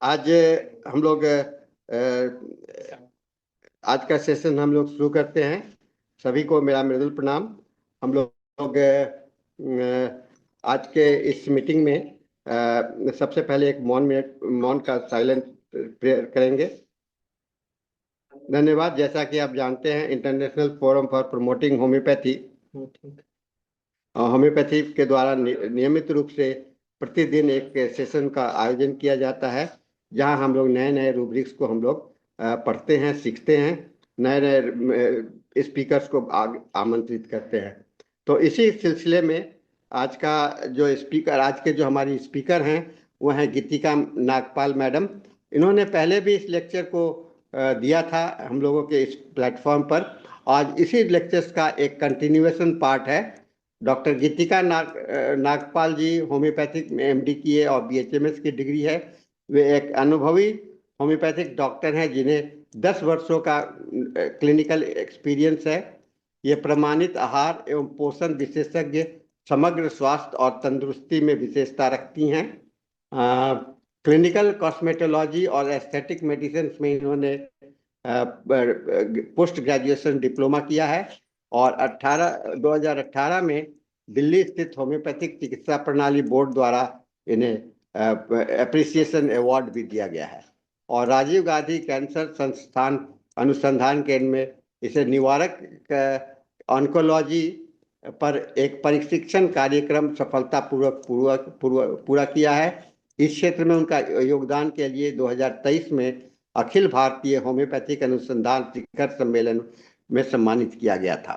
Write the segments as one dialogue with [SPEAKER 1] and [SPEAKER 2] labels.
[SPEAKER 1] आज हम लोग आज का सेशन हम लोग शुरू करते हैं। सभी को मेरा मृदुल प्रणाम। हम लोग आज के इस मीटिंग में सबसे पहले एक मौन का साइलेंट प्रेयर करेंगे। धन्यवाद। जैसा कि आप जानते हैं, international forum for promoting homeopathy homeopathy के द्वारा नियमित रूप से प्रतिदिन एक सेशन का आयोजन किया जाता है, जहां हम लोग नए नए रूब्रिक्स को हम लोग पढ़ते हैं, सीखते हैं, नए नए स्पीकर्स को आमंत्रित करते हैं। तो इसी सिलसिले में आज के जो हमारी स्पीकर हैं वो हैं गीतिका नागपाल मैडम। इन्होंने पहले भी इस लेक्चर को दिया था हम लोगों के इस प्लेटफॉर्म पर। आज इसी लेक्चर्स का एक कंटिन्यूएशन पार्ट है। डॉक्टर गीतिका नागपाल जी होम्योपैथिक में एमडी किए और बीएचएमएस की डिग्री है। वे एक अनुभवी होम्योपैथिक डॉक्टर हैं जिन्हें 10 वर्षों का क्लिनिकल एक्सपीरियंस है। ये प्रमाणित आहार एवं पोषण विशेषज्ञ, समग्र स्वास्थ्य और तंदुरुस्ती में विशेषता रखती हैं। क्लिनिकल कॉस्मेटोलॉजी और एस्थेटिक मेडिसिन में इन्होंने पोस्ट ग्रेजुएशन डिप्लोमा किया है और 2018 में दिल्ली स्थित होम्योपैथिक चिकित्सा प्रणाली बोर्ड द्वारा इन्हें एप्रिसिएशन अवार्ड भी दिया गया है। और राजीव गांधी कैंसर संस्थान अनुसंधान केंद्र में इसे निवारक ऑन्कोलॉजी पर एक प्रशिक्षण कार्यक्रम सफलतापूर्वक पूरा किया है। इस क्षेत्र में उनका योगदान के लिए 2023 में अखिल भारतीय होम्योपैथिक अनुसंधान शिखर सम्मेलन में सम्मानित किया गया था।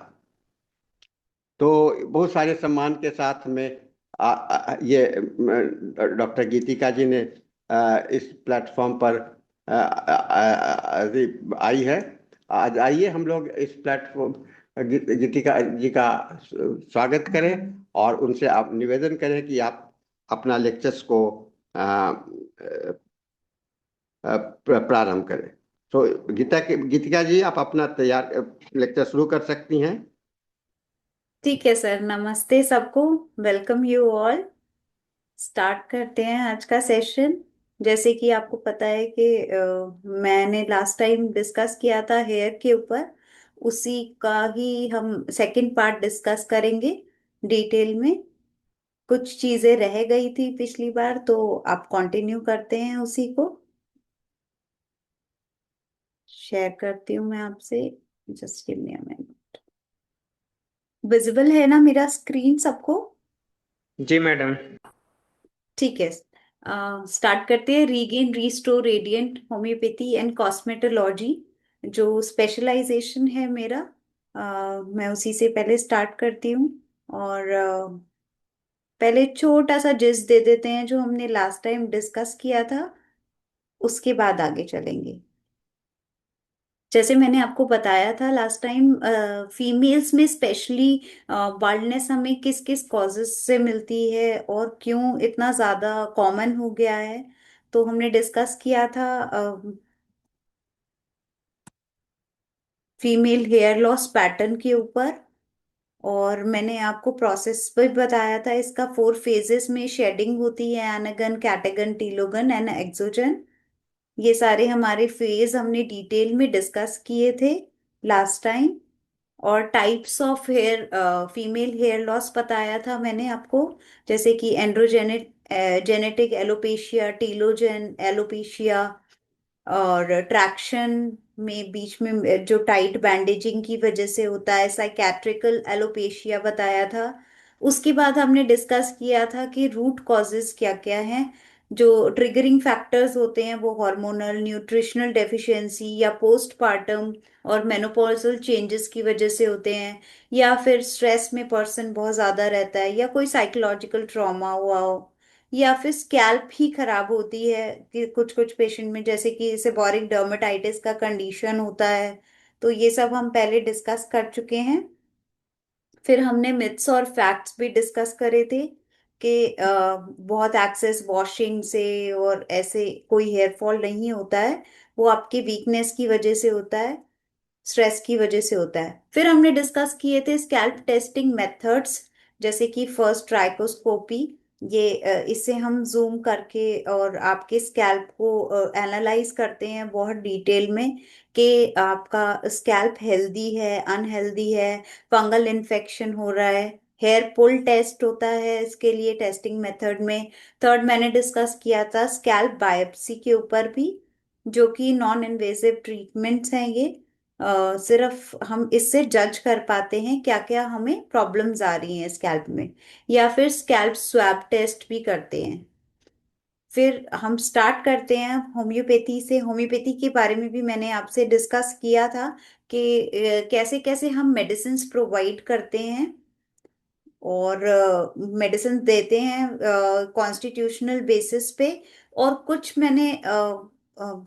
[SPEAKER 1] तो बहुत सारे सम्मान के साथ में ये डॉक्टर गीतिका जी ने इस प्लेटफॉर्म पर आई है। आज आइए हम लोग इस प्लेटफॉर्म गीतिका जी का स्वागत करें और उनसे आप निवेदन करें कि आप अपना लेक्चर्स को प्रारंभ करें। तो गीतिका जी, आप अपना तैयार लेक्चर शुरू कर सकती हैं।
[SPEAKER 2] ठीक है सर। नमस्ते सबको। Welcome you all. स्टार्ट करते हैं आज का सेशन। जैसे कि आपको पता है कि मैंने लास्ट टाइम डिस्कस किया था हेयर के ऊपर, उसी का ही हम सेकंड पार्ट डिस्कस करेंगे डिटेल में। कुछ चीजें रह गई थी पिछली बार, तो आप कंटिन्यू करते हैं उसी को। शेयर करती हूँ मैं आपसे। Just give me a minute. Visible है ना मेरा स्क्रीन सबको?
[SPEAKER 3] जी मैडम।
[SPEAKER 2] ठीक है। स्टार्ट करते हैं। Regain restore radiant homeopathy and cosmetology, जो स्पेशलाइजेशन है मेरा। मैं उसी से पहले स्टार्ट करती हूँ। और पहले छोटा सा जिस्ट दे देते हैं जो हमने लास्ट टाइम डिस्कस किया था, उसके बाद आगे चलेंगे। जैसे मैंने आपको बताया था लास्ट टाइम, फीमेल्स में स्पेशली बाल्डनेस हमें किस किस कॉजेस से मिलती है और क्यों इतना ज़्यादा कॉमन हो गया है। तो हमने डिस्कस किया था फीमेल हेयर लॉस पैटर्न के ऊपर। और मैंने आपको प्रोसेस भी बताया था इसका। 4 फेजेस में शेडिंग होती है, एनागन, कैटागन, टीलोगन एंड एक्सोजन। ये सारे हमारे फेज हमने डिटेल में डिस्कस किए थे लास्ट टाइम। और types of hair, female hair loss बताया था मैंने आपको, जैसे कि जेनेटिक एलोपेशिया, टीलोजन एलोपेशिया, और ट्रैक्शन में बीच में जो टाइट बैंडेजिंग की वजह से होता है, साइकेट्रिकल एलोपेशिया बताया था। उसके बाद हमने डिस्कस किया था कि रूट कॉजेज क्या क्या हैं। जो ट्रिगरिंग फैक्टर्स होते हैं वो हार्मोनल, न्यूट्रिशनल डेफिशिएंसी या पोस्टपार्टम और मेनोपॉजल चेंजेस की वजह से होते हैं, या फिर स्ट्रेस में पर्सन बहुत ज्यादा रहता है, या कोई साइकोलॉजिकल ट्रॉमा हुआ हो, या फिर स्कैल्प ही खराब होती है कि कुछ कुछ पेशेंट में, जैसे कि सेबोरिक डर्मेटाइटिस का कंडीशन होता है। तो ये सब हम पहले डिस्कस कर चुके हैं। फिर हमने मिथ्स और फैक्ट्स भी डिस्कस करे थे कि बहुत एक्सेस वॉशिंग से और ऐसे कोई हेयर फॉल नहीं होता है, वो आपके वीकनेस की वजह से होता है, स्ट्रेस की वजह से होता है। फिर हमने डिस्कस किए थे स्कैल्प टेस्टिंग मेथड्स, जैसे कि फर्स्ट ट्राइकोस्कोपी, इससे हम जूम करके और आपके स्कैल्प को एनालाइज करते हैं बहुत डिटेल में कि आपका स्कैल्प हेल्दी है, अनहेल्दी है, फंगल इन्फेक्शन हो रहा है। हेयर पुल टेस्ट होता है इसके लिए टेस्टिंग मेथड में। थर्ड मैंने डिस्कस किया था स्कैल्प बायोप्सी के ऊपर भी, जो कि नॉन इन्वेसिव ट्रीटमेंट्स हैं ये। सिर्फ हम इससे जज कर पाते हैं क्या क्या हमें प्रॉब्लम्स आ रही हैं स्कैल्प में। या फिर स्कैल्प स्वैब टेस्ट भी करते हैं। फिर हम स्टार्ट करते हैं होम्योपैथी से। होम्योपैथी के बारे में भी मैंने आपसे डिस्कस किया था कि कैसे कैसे हम मेडिसिन्स प्रोवाइड करते हैं और मेडिसिन देते हैं कॉन्स्टिट्यूशनल बेसिस पे। और कुछ मैंने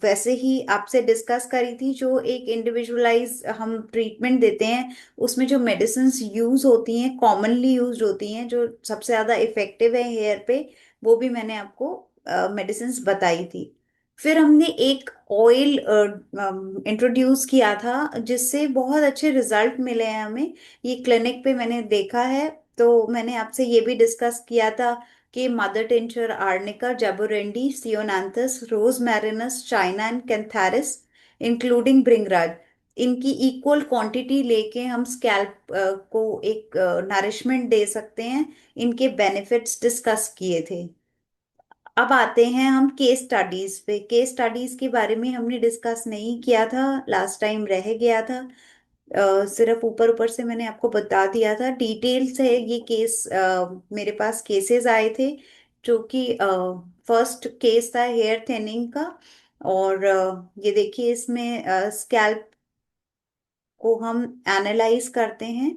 [SPEAKER 2] वैसे ही आपसे डिस्कस करी थी, जो एक इंडिविजुअलाइज हम ट्रीटमेंट देते हैं, उसमें जो मेडिसिन्स यूज होती हैं, कॉमनली यूज होती हैं, जो सबसे ज़्यादा इफेक्टिव है हेयर पे, वो भी मैंने आपको मेडिसिन्स बताई थी। फिर हमने एक ऑयल इंट्रोड्यूस किया था जिससे बहुत अच्छे रिजल्ट मिले हैं हमें। ये क्लिनिक पे मैंने देखा है। तो मैंने आपसे ये भी डिस्कस किया था कि mother tincture arnica, jaborandi, chionanthus, rosmarinus, china and cantharis, including bhringraj, इनकी इक्वल क्वांटिटी लेके हम स्कैल्प को एक नरिशमेंट दे सकते हैं। इनके बेनिफिट्स डिस्कस किए थे। अब आते हैं हम केस स्टडीज पे। केस स्टडीज के बारे में हमने डिस्कस नहीं किया था, लास्ट टाइम रह गया था। सिर्फ ऊपर ऊपर से मैंने आपको बता दिया था। डिटेल से ये केस, मेरे पास केसेस आए थे, जो कि फर्स्ट केस था हेयर थिनिंग का। और ये देखिए इसमें स्कैल्प को हम एनालाइज करते हैं।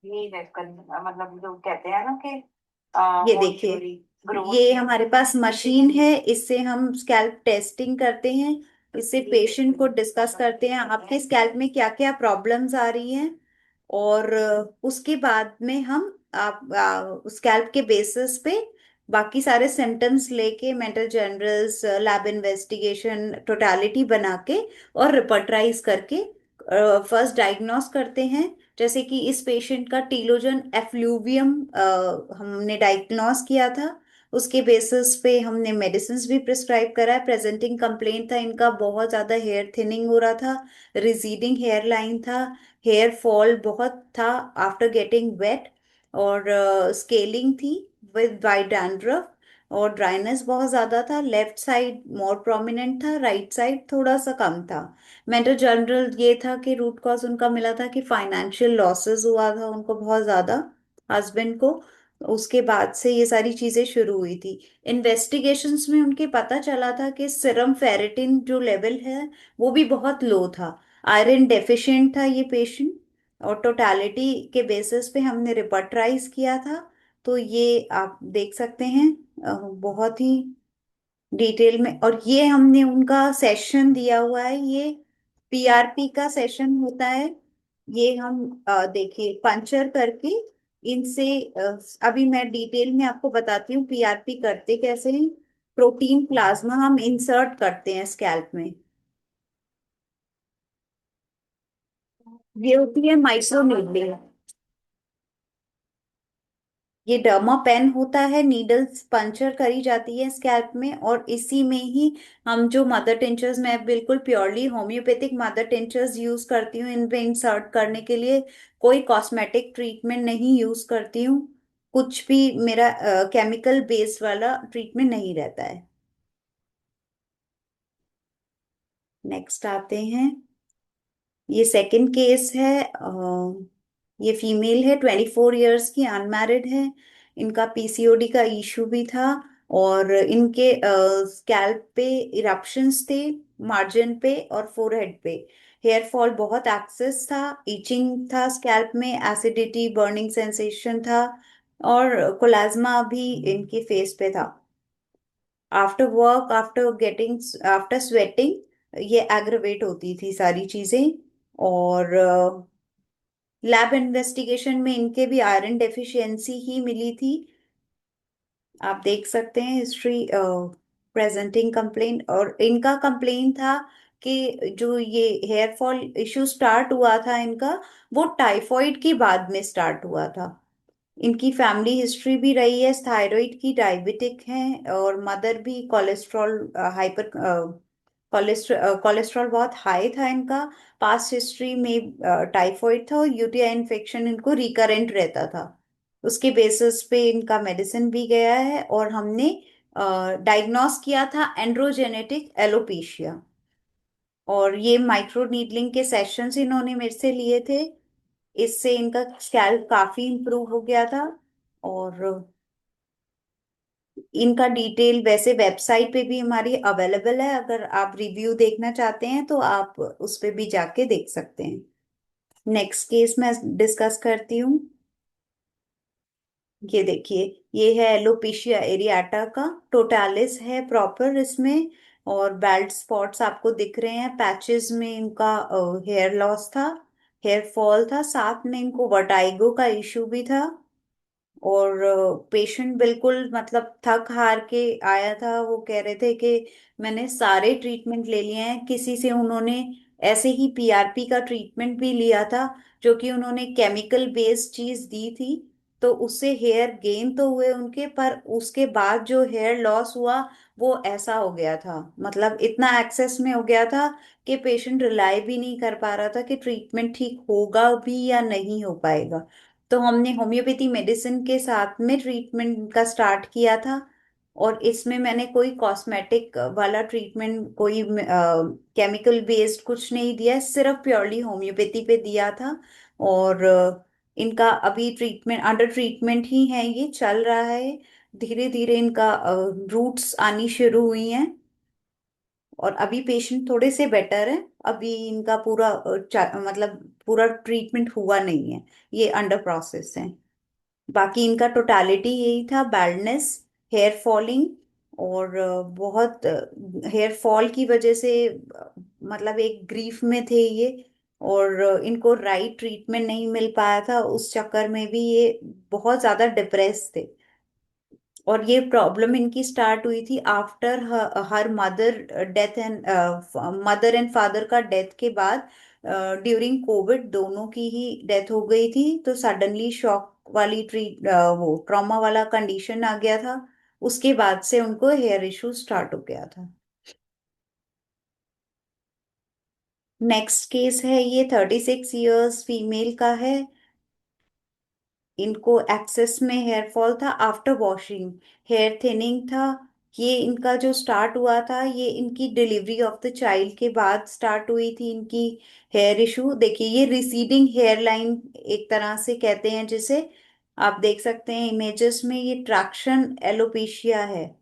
[SPEAKER 4] ये है मतलब जो कहते हैं ना कि
[SPEAKER 2] ये देखिए,
[SPEAKER 4] मॉइस्चरी ग्रोथ
[SPEAKER 2] ये
[SPEAKER 4] की
[SPEAKER 2] हमारे पास मशीन है, इससे हम स्कैल्प टेस्टिंग करते हैं। इससे पेशेंट को डिस्कस करते हैं आपके स्कैल्प में क्या क्या प्रॉब्लम्स आ रही हैं। और उसके बाद में हम आप स्कैल्प के बेसिस पे बाकी सारे सिम्टम्स लेके mental generals, lab investigation, totality बना के और रिपर्टराइज करके फर्स्ट डायग्नोस करते हैं। जैसे कि इस पेशेंट का टीलोजन एफ्लूवियम हमने डायग्नोस किया था। उसके बेसिस पे हमने मेडिसिन भी प्रिस्क्राइब करा है। प्रेजेंटिंग कंप्लेंट था इनका बहुत ज़्यादा हेयर थिनिंग हो रहा था, रिसीडिंग हेयर लाइन था, हेयर फॉल बहुत था आफ्टर गेटिंग वेट, और स्केलिंग थी विद वाइट डैंड्रफ, और ड्राइनेस बहुत ज़्यादा था। लेफ्ट साइड मोर प्रोमिनेंट था, राइट साइड थोड़ा सा कम था। मेंटल जनरल ये था कि रूट कॉज उनका मिला था कि फाइनेंशियल लॉसेस हुआ था उनको बहुत ज़्यादा, हस्बैंड को। उसके बाद से ये सारी चीजें शुरू हुई थी। इन्वेस्टिगेशंस में उनके पता चला था कि सीरम फेरिटिन जो लेवल है वो भी बहुत लो था। आयरन डेफिशिएंट था ये पेशेंट। और टोटालिटी के बेसिस पे हमने रिपर्टराइज किया था। तो ये आप देख सकते हैं बहुत ही डिटेल में। और ये हमने उनका सेशन दिया हुआ है, ये पीआरपी का सेशन होता है। ये हम देखिए पंचर करके इनसे अभी मैं डिटेल में आपको बताती हूँ पीआरपी करते कैसे हैं। प्रोटीन प्लाज्मा हम इंसर्ट करते हैं स्कैल्प में। ये होती है माइक्रो नीडलिंग। ये डर्मा पेन होता है, नीडल्स पंचर करी जाती है स्कैल्प में, और इसी में ही हम जो मदर टिंचर्स, मैं बिल्कुल purely homeopathic mother tinctures use करती हूँ इन पे इंसर्ट करने के लिए। कोई कॉस्मेटिक ट्रीटमेंट नहीं यूज करती हूँ। कुछ भी मेरा केमिकल बेस्ड वाला ट्रीटमेंट नहीं रहता है। नेक्स्ट आते हैं। ये सेकंड केस है। ये फीमेल है, 24 ईयर्स की, अनमैरिड है। इनका पीसीओडी का इशू भी था। और इनके स्कैल्प पे इरप्शंस थे, मार्जिन पे और फोरहेड पे। हेयर फॉल बहुत एक्सेस था, इचिंग था स्कैल्प में, एसिडिटी, बर्निंग सेंसेशन था, और कोलाज्मा भी इनके फेस पे था। After work, after getting, after sweating ये एग्रवेट होती थी सारी चीजें। और लैब इन्वेस्टिगेशन में इनके भी आयरन डेफिशिएंसी ही मिली थी। आप देख सकते हैं हिस्ट्री, प्रेजेंटिंग कंप्लेंट। और इनका कंप्लेंट था कि जो ये हेयर फॉल इशू स्टार्ट हुआ था इनका, वो टाइफॉइड के बाद में स्टार्ट हुआ था। इनकी फैमिली हिस्ट्री भी रही है थायराइड की, डायबिटिक है, और मदर भी कोलेस्ट्रॉल हाइपर कोलेस्ट्रॉल बहुत हाई था इनका। पास्ट हिस्ट्री में टाइफॉइड था और यूटीआई इन्फेक्शन इनको रिकरेंट रहता था। उसके बेसिस पे इनका मेडिसिन भी गया है और हमने डायग्नोस किया था एंड्रोजेनेटिक एलोपेशिया। और ये माइक्रो नीडलिंग के सेशंस इन्होंने मेरे से लिए थे। इससे इनका स्कैल्प काफी इम्प्रूव हो गया था। और इनका डिटेल वैसे वेबसाइट पे भी हमारी अवेलेबल है, अगर आप रिव्यू देखना चाहते हैं तो आप उस पे भी जाके देख सकते हैं। नेक्स्ट केस मैं डिस्कस करती हूँ। ये देखिए, ये है एलोपेशिया एरियाटा का, टोटालिस है प्रॉपर इसमें। और बेल्ट स्पॉट्स आपको दिख रहे हैं, पैचेस में इनका हेयर लॉस था, हेयर फॉल था, साथ में इनको वर्टाइगो का इशू भी था। और पेशेंट बिल्कुल मतलब थक हार के आया था। वो कह रहे थे कि मैंने सारे ट्रीटमेंट ले लिए हैं, किसी से उन्होंने ऐसे ही पीआरपी का ट्रीटमेंट भी लिया था, जो कि उन्होंने केमिकल बेस्ड चीज दी थी। तो उससे हेयर गेन तो हुए उनके, पर उसके बाद जो हेयर लॉस हुआ वो ऐसा हो गया था, मतलब इतना एक्सेस में हो गया था कि पेशेंट रिलाई भी नहीं कर पा रहा था कि ट्रीटमेंट ठीक होगा भी या नहीं हो पाएगा। तो हमने होम्योपैथी मेडिसिन के साथ में ट्रीटमेंट का स्टार्ट किया था। और इसमें मैंने कोई कॉस्मेटिक वाला ट्रीटमेंट, कोई केमिकल बेस्ड कुछ नहीं दिया है, सिर्फ प्योरली होम्योपैथी पे दिया था। और इनका अभी ट्रीटमेंट अंडर ट्रीटमेंट ही है, ये चल रहा है। धीरे धीरे इनका रूट्स आनी शुरू हुई हैं और अभी पेशेंट थोड़े से बेटर है। अभी इनका पूरा मतलब पूरा ट्रीटमेंट हुआ नहीं है, ये अंडर प्रोसेस है। बाकी इनका टोटालिटी यही था, बैल्डनेस, हेयर फॉलिंग, और बहुत हेयर फॉल की वजह से मतलब एक ग्रीफ में थे ये। और इनको राइट ट्रीटमेंट नहीं मिल पाया था, उस चक्कर में भी ये बहुत ज्यादा डिप्रेस थे। और ये प्रॉब्लम इनकी स्टार्ट हुई थी after her mother death and mother and father का डेथ के बाद। ड्यूरिंग कोविड दोनों की ही डेथ हो गई थी, तो सडनली शॉक वाली वो ट्रॉमा वाला कंडीशन आ गया था। उसके बाद से उनको हेयर इशू स्टार्ट हो गया था। नेक्स्ट केस है, ये 36 इयर्स फीमेल का है। इनको एक्सेस में हेयर फॉल था आफ्टर वॉशिंग, हेयर थिनिंग था। ये इनका जो स्टार्ट हुआ था, ये इनकी डिलीवरी ऑफ द चाइल्ड के बाद स्टार्ट हुई थी इनकी हेयर इशू। देखिए, ये रिसीडिंग हेयर लाइन एक तरह से कहते हैं जिसे, आप देख सकते हैं इमेजेस में, ये ट्रैक्शन एलोपेशिया है।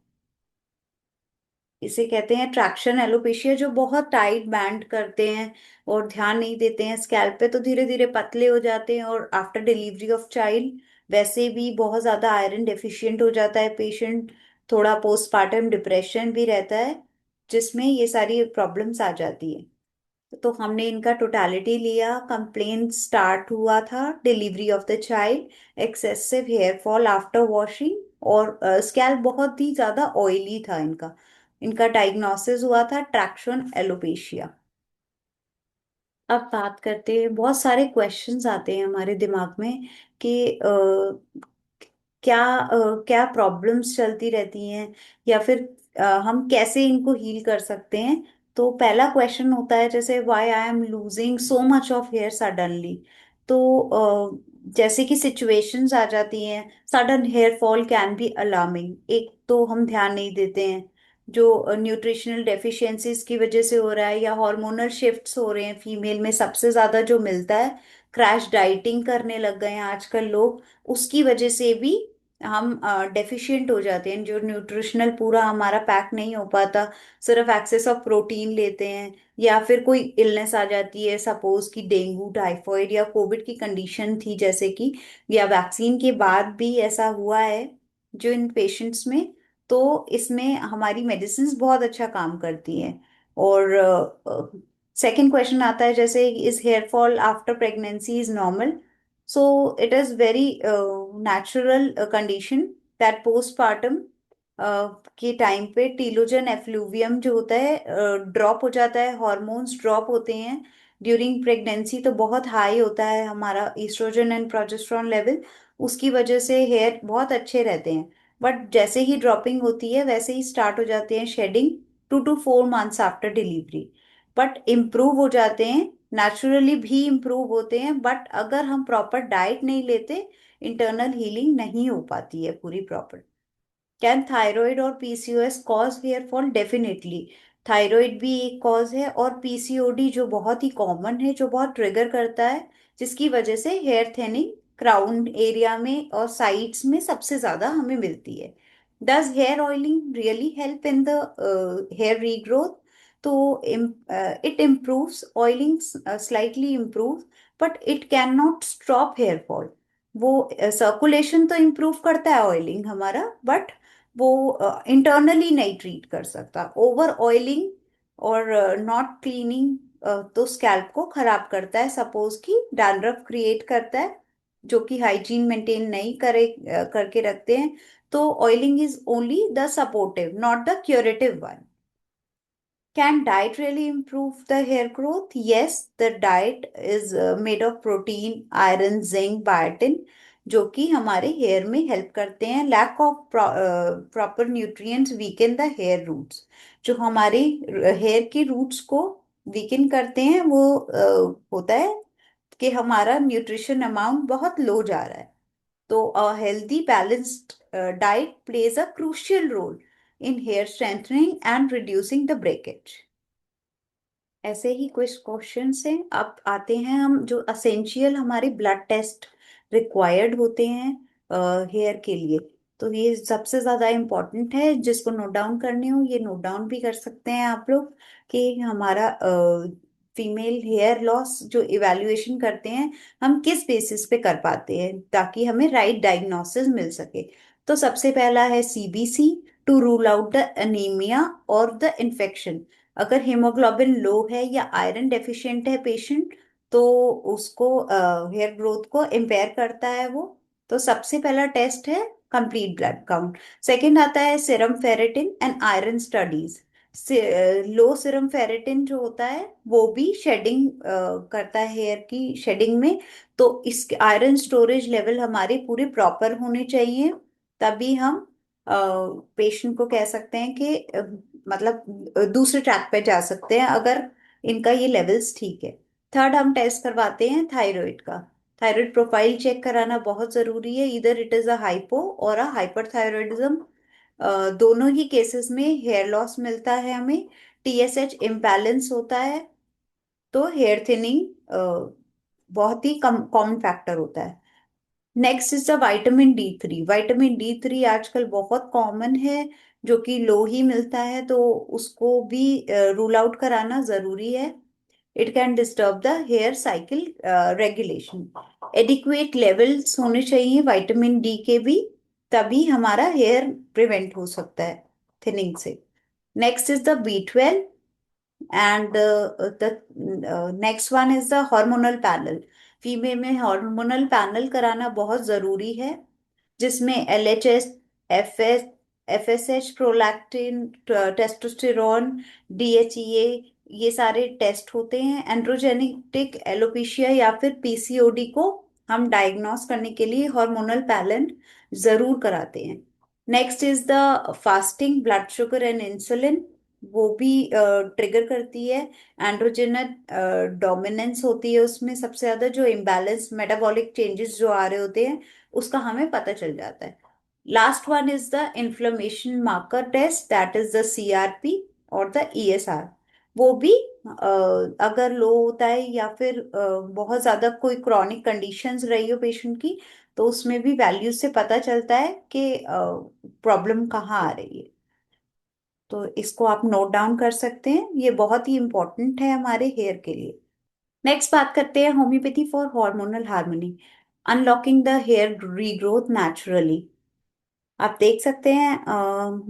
[SPEAKER 2] इसे कहते हैं ट्रैक्शन एलोपेशिया, जो बहुत टाइट बैंड करते हैं और ध्यान नहीं देते हैं स्कैल्प पे, तो धीरे धीरे पतले हो जाते हैं। और आफ्टर डिलीवरी ऑफ चाइल्ड वैसे भी बहुत ज्यादा आयरन डेफिशिएंट हो जाता है पेशेंट, थोड़ा पोस्टपार्टम डिप्रेशन भी रहता है, जिसमें ये सारी प्रॉब्लम्स आ जाती है। तो हमने इनका टोटालिटी लिया, कंप्लेन स्टार्ट हुआ था delivery of the child, excessive hair fall after washing, और स्कैल्प बहुत ही ज्यादा ऑयली था इनका। इनका डायग्नोसिस हुआ था ट्रैक्शन एलोपेशिया। अब बात करते हैं, बहुत सारे क्वेश्चंस आते हैं हमारे दिमाग में कि क्या प्रॉब्लम्स चलती रहती हैं, या फिर हम कैसे इनको हील कर सकते हैं। तो पहला क्वेश्चन होता है जैसे why I am losing so much of hair suddenly. तो जैसे कि सिचुएशंस आ जाती हैं, sudden hair fall can be alarming. एक तो हम ध्यान नहीं देते हैं, जो न्यूट्रिशनल डेफिशिएंसीज की वजह से हो रहा है, या हार्मोनल शिफ्ट्स हो रहे हैं फीमेल में, सबसे ज्यादा जो मिलता है, क्रैश डाइटिंग करने लग गए हैं आजकल लोग, उसकी वजह से भी हम डेफिशिएंट हो जाते हैं, जो न्यूट्रिशनल पूरा हमारा पैक नहीं हो पाता, सिर्फ एक्सेस ऑफ प्रोटीन लेते हैं। या फिर कोई इलनेस आ जाती है, सपोज कि डेंगू, टाइफॉइड या कोविड की कंडीशन थी जैसे कि, या वैक्सीन के बाद भी ऐसा हुआ है जो इन पेशेंट्स में। तो इसमें हमारी मेडिसिन बहुत अच्छा काम करती हैं। और सेकंड क्वेश्चन आता है जैसे, is here fall after pregnancy is normal? So it is very natural condition that postpartum के टाइम पे टीलोजन एफ्लूवियम जो होता है ड्रॉप हो जाता है, हॉर्मोन्स ड्रॉप होते हैं ड्यूरिंग प्रेगनेंसी, तो बहुत हाई होता है हमारा ईस्ट्रोजन एंड प्रोजेस्टेरॉन लेवल। उसकी वजह से हेयर बहुत अच्छे रहते हैं। बट जैसे ही ड्रॉपिंग होती है वैसे ही स्टार्ट हो जाते हैं shedding 2 to 4 months after delivery. But improve हो जाते हैं, नेचुरली भी इम्प्रूव होते हैं, बट अगर हम प्रॉपर डाइट नहीं लेते इंटरनल हीलिंग नहीं हो पाती है पूरी प्रॉपर। कैन थायराइड और PCOS cause hair fall? Definitely. Thyroid भी एक कॉज है, और पीसीओडी जो बहुत ही कॉमन है, जो बहुत ट्रिगर करता है, जिसकी वजह से हेयर थिनिंग क्राउन एरिया में और साइड्स में सबसे ज्यादा हमें मिलती है। Does hair oiling really help in the hair regrowth? तो it improves, oiling slightly improve, but it can not stop hair fall. वो सर्कुलेशन तो इम्प्रूव करता है ऑयलिंग हमारा, बट वो इंटरनली नहीं ट्रीट कर सकता। ओवर ऑयलिंग और नॉट क्लीनिंग तो स्कैल्प को खराब करता है, सपोज कि डैंड्रफ क्रिएट करता है, जो कि हाइजीन मेंटेन नहीं करके रखते हैं। तो oiling is only the supportive, not the curative one. Can diet really improve the hair growth? Yes, the diet is made of protein, iron, zinc, biotin, जो कि हमारे हेयर में हेल्प करते हैं। Lack of proper nutrients weaken the hair roots. जो हमारी hair की roots को वीकन करते हैं वो होता है कि हमारा न्यूट्रिशन अमाउंट बहुत लो जा रहा है। तो a healthy balanced diet plays a crucial role in hair strengthening and reducing the breakage। ऐसे ही कुछ क्वेश्चंस हैं। अब आते हैं हम जो असेंशियल हमारे ब्लड टेस्ट रिक्वायर्ड होते हैं हेयर के लिए। तो ये सबसे ज्यादा इम्पोर्टेंट है, जिसको नोट डाउन करने हो ये नोट डाउन भी कर सकते हैं आप लोग, कि हमारा फीमेल हेयर लॉस जो इवैल्यूएशन करते हैं हम किस बेसिस पे कर पाते हैं, ताकि हमें राइट डायग्नोसिस मिल सके। तो सबसे पहला है CBC, to rule out the anaemia और द इन्फेक्शन। अगर हीमोग्लोबिन लो है या आयरन डेफिशिएंट है पेशेंट, तो उसको हेयर ग्रोथ को इम्पेयर करता है वो। तो सबसे पहला टेस्ट है कंप्लीट ब्लड काउंट। सेकंड आता है serum ferritin and iron studies. Low serum ferritin जो होता है वो भी शेडिंग करता है, हेयर की शेडिंग में। तो इस आयरन स्टोरेज लेवल हमारे पूरे प्रॉपर होने चाहिए, तभी हम पेशेंट को कह सकते हैं कि मतलब दूसरे ट्रैक पे जा सकते हैं, अगर इनका ये लेवल्स ठीक है। थर्ड हम टेस्ट करवाते हैं थायराइड का। थायराइड प्रोफाइल चेक कराना बहुत जरूरी है, इधर इट इज अ हाइपो और अ हाइपरथायरॉयडिज्म। दोनों ही केसेस में हेयर लॉस मिलता है हमें, टीएसएच इम्बैलेंस होता है, तो हेयर थिनिंग बहुत ही कम कॉमन फैक्टर होता है। Next is the vitamin D3। Vitamin D3 आजकल बहुत कॉमन है, जो कि लो ही मिलता है, तो उसको भी रूल आउट कराना जरूरी है। It can disturb the hair cycle regulation. Adequate levels होने चाहिए विटामिन D के भी, तभी हमारा हेयर प्रिवेंट हो सकता है थिनिंग से। Next is the B12, and the next one is the hormonal panel. Female में हार्मोनल पैनल कराना बहुत जरूरी है, जिसमें LHS, FSH, prolactin, testosterone, DHEA, ये सारे टेस्ट होते हैं। एंड्रोजेनिक एलोपेशिया या फिर पीसीओडी को हम डायग्नोस करने के लिए हार्मोनल पैनल जरूर कराते हैं। Next is the fasting blood sugar and insulin, वो भी ट्रिगर करती है। एंड्रोजेनस डोमिनेंस होती है उसमें सबसे ज्यादा, जो इम्बैलेंस मेटाबॉलिक चेंजेस जो आ रहे होते हैं उसका हमें पता चल जाता है। Last one is the inflammation marker test, that is the CRP और द ESR। वो भी अगर लो होता है या फिर बहुत ज्यादा कोई क्रॉनिक कंडीशंस रही हो पेशेंट की, तो उसमें भी वैल्यूज से पता चलता है कि प्रॉब्लम कहाँ आ रही है। तो इसको आप नोट डाउन कर सकते हैं, ये बहुत ही इंपॉर्टेंट है हमारे हेयर के लिए। नेक्स्ट बात करते हैं homoeopathy for hormonal harmony, unlocking the hair regrowth naturally. आप देख सकते हैं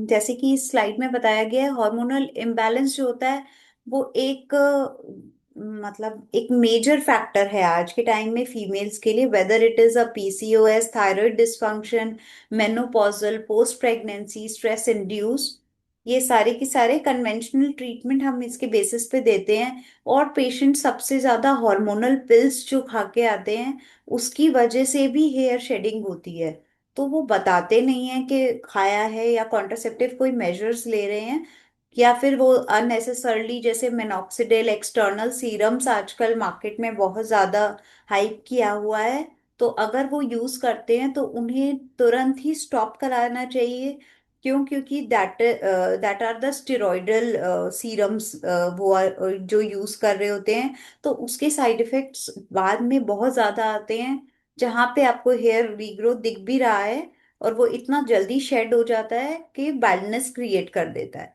[SPEAKER 2] जैसे कि इस स्लाइड में बताया गया है, हार्मोनल इम्बैलेंस जो होता है वो एक मतलब एक मेजर फैक्टर है आज के टाइम में फीमेल्स के लिए, whether it is a PCOS, thyroid dysfunction, menopausal, post pregnancy, stress induce, ये सारे के सारे कन्वेंशनल ट्रीटमेंट हम इसके बेसिस पे देते हैं। और पेशेंट सबसे ज्यादा हार्मोनल पिल्स जो खा के आते हैं उसकी वजह से भी हेयर शेडिंग होती है। तो वो बताते नहीं है कि खाया है या कॉन्ट्रासेप्टिव कोई मेजर्स ले रहे हैं, या फिर वो अननेसेसरली, जैसे मिनॉक्सिडिल एक्सटर्नल सीरम्स आजकल मार्केट में बहुत ज्यादा हाइप किया हुआ है। तो अगर वो यूज करते हैं तो उन्हें तुरंत ही स्टॉप कराना चाहिए। क्यों? क्योंकि that are the steroidal serums जो यूज कर रहे होते हैं, तो उसके साइड इफेक्ट्स बाद में बहुत ज्यादा आते हैं, जहाँ पे आपको हेयर रीग्रोथ दिख भी रहा है और वो इतना जल्दी शेड हो जाता है कि बाल्डनेस क्रिएट कर देता है।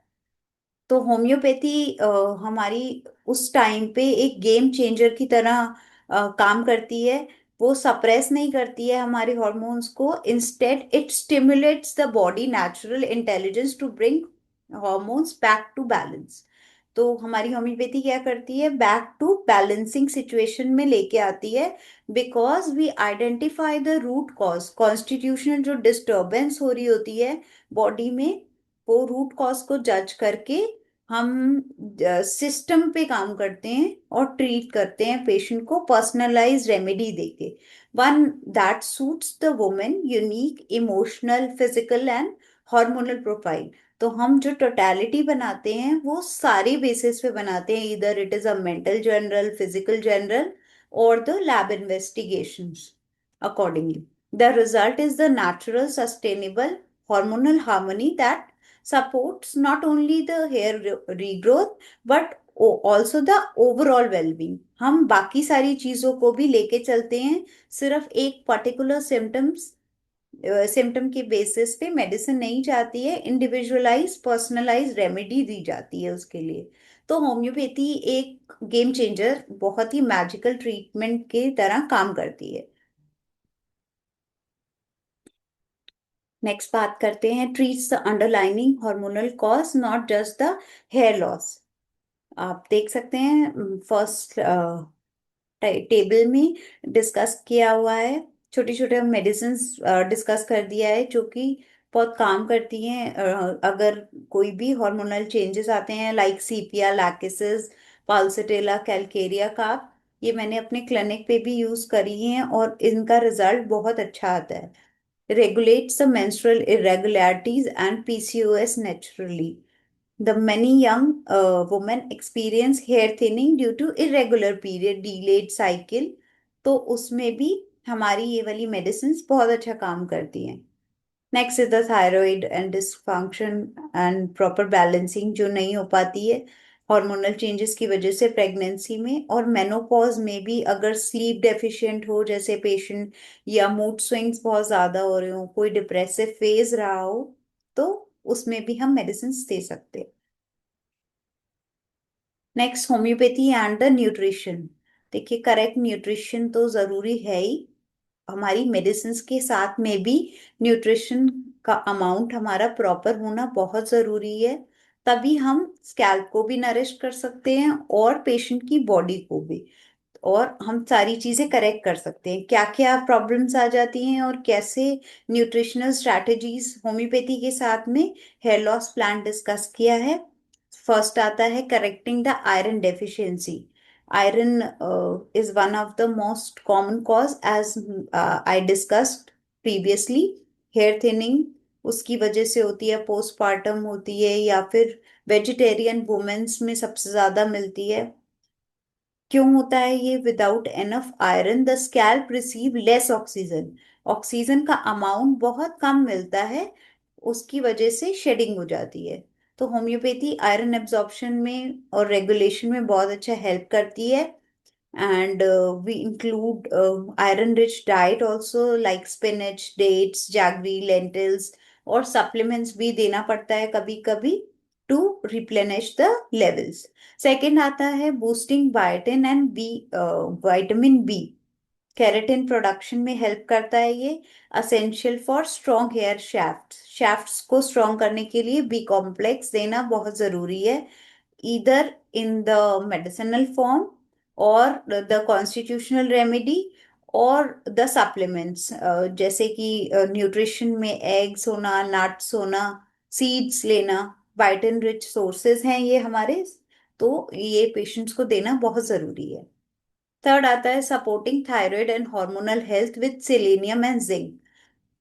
[SPEAKER 2] तो होम्योपैथी हमारी उस टाइम पे एक गेम चेंजर की तरह काम करती है। वो सप्रेस नहीं करती है हमारे हॉर्मोन्स को, instead it stimulates the body natural intelligence to bring hormones back to balance. तो हमारी होम्योपैथी क्या करती है? बैक टू बैलेंसिंग सिचुएशन में लेके आती है, because we identify the root cause. Constitutional जो डिस्टरबेंस हो रही होती है बॉडी में, वो रूट कॉज को जज करके हम सिस्टम पे काम करते हैं और ट्रीट करते हैं पेशेंट को पर्सनलाइज रेमेडी देके, one that suits the women unique emotional, physical and hormonal profile. तो हम जो टोटलिटी बनाते हैं वो सारे बेसिस पे बनाते हैं, इधर it is a mental general, physical general और the lab investigations accordingly. The result is the natural, sustainable hormonal harmony that supports not only the hair regrowth but also the overall well-being. हम बाकी सारी चीजों को भी लेके चलते हैं, सिर्फ एक पर्टिकुलर सिम्टम के बेसिस पे मेडिसिन नहीं जाती है, इंडिविजुअलाइज पर्सनलाइज रेमेडी दी जाती है उसके लिए। तो होम्योपैथी एक गेम चेंजर, बहुत ही मैजिकल ट्रीटमेंट की तरह काम करती है। नेक्स्ट बात करते हैं, treats the underlining hormonal cause not just the hair loss. आप देख सकते हैं फर्स्ट टेबल में डिस्कस किया हुआ है, छोटे छोटे मेडिसिन डिस्कस कर दिया है जो कि बहुत काम करती हैं अगर कोई भी हार्मोनल चेंजेस आते हैं, लाइक सीपिया, लैक्सिस, पाल्सिटेला, कैलकेरिया का। ये मैंने अपने क्लिनिक पे भी यूज करी हैं और इनका रिजल्ट बहुत अच्छा आता है। Regulates the menstrual irregularities and PCOS naturally. The many young women experience hair thinning due to irregular period, delayed cycle. तो उसमें भी हमारी ये वाली मेडिसिन बहुत अच्छा काम करती हैं। Next is the thyroid and dysfunction and proper balancing जो नहीं हो पाती है हार्मोनल चेंजेस की वजह से प्रेगनेंसी में और मेनोपॉज में भी। अगर स्लीप डेफिशिएंट हो जैसे पेशेंट, या मूड स्विंग्स बहुत ज्यादा हो रहे हो, कोई डिप्रेसिव फेज रहा हो, तो उसमें भी हम मेडिसिन दे सकते हैं। Next, homeopathy and the nutrition. देखिए, करेक्ट न्यूट्रिशन तो जरूरी है ही, हमारी मेडिसिन के साथ में भी न्यूट्रिशन का अमाउंट हमारा प्रॉपर होना बहुत जरूरी है। तभी हम स्कैल्प को भी नरिश कर सकते हैं और पेशेंट की बॉडी को भी, और हम सारी चीजें करेक्ट कर सकते हैं। क्या क्या प्रॉब्लम्स आ जाती हैं और कैसे न्यूट्रिशनल स्ट्रैटेजीज होम्योपैथी के साथ में हेयर लॉस प्लान डिस्कस किया है। फर्स्ट आता है correcting the iron deficiency. Iron is one of the most common cause, as I discussed previously. Hair thinning उसकी वजह से होती है, पोस्टपार्टम होती है, या फिर वेजिटेरियन वुमेन्स में सबसे ज्यादा मिलती है। क्यों होता है ये? Without enough iron the scalp receive less oxygen. Oxygen का अमाउंट बहुत कम मिलता है, उसकी वजह से शेडिंग हो जाती है। तो होम्योपैथी आयरन एब्जॉर्प्शन में और रेगुलेशन में बहुत अच्छा हेल्प करती है। And we include iron rich diet also, like spinach, dates, jaggery, lentils, और सप्लीमेंट्स भी देना पड़ता है कभी कभी to replenish the levels. Second आता है boosting biotin and B, vitamin B. Keratin production में हेल्प करता है ये, essential for strong hair shafts. Shafts को स्ट्रॉन्ग करने के लिए बी कॉम्प्लेक्स देना बहुत जरूरी है, either in the medicinal form और द कॉन्स्टिट्यूशनल रेमेडी और द सप्लीमेंट्स, जैसे कि न्यूट्रिशन में एग्स होना, नट्स होना, सीड्स लेना, वाइटमिन रिच सोर्सेज हैं ये हमारे, तो ये पेशेंट्स को देना बहुत जरूरी है। थर्ड आता है supporting thyroid and hormonal health with selenium and zinc.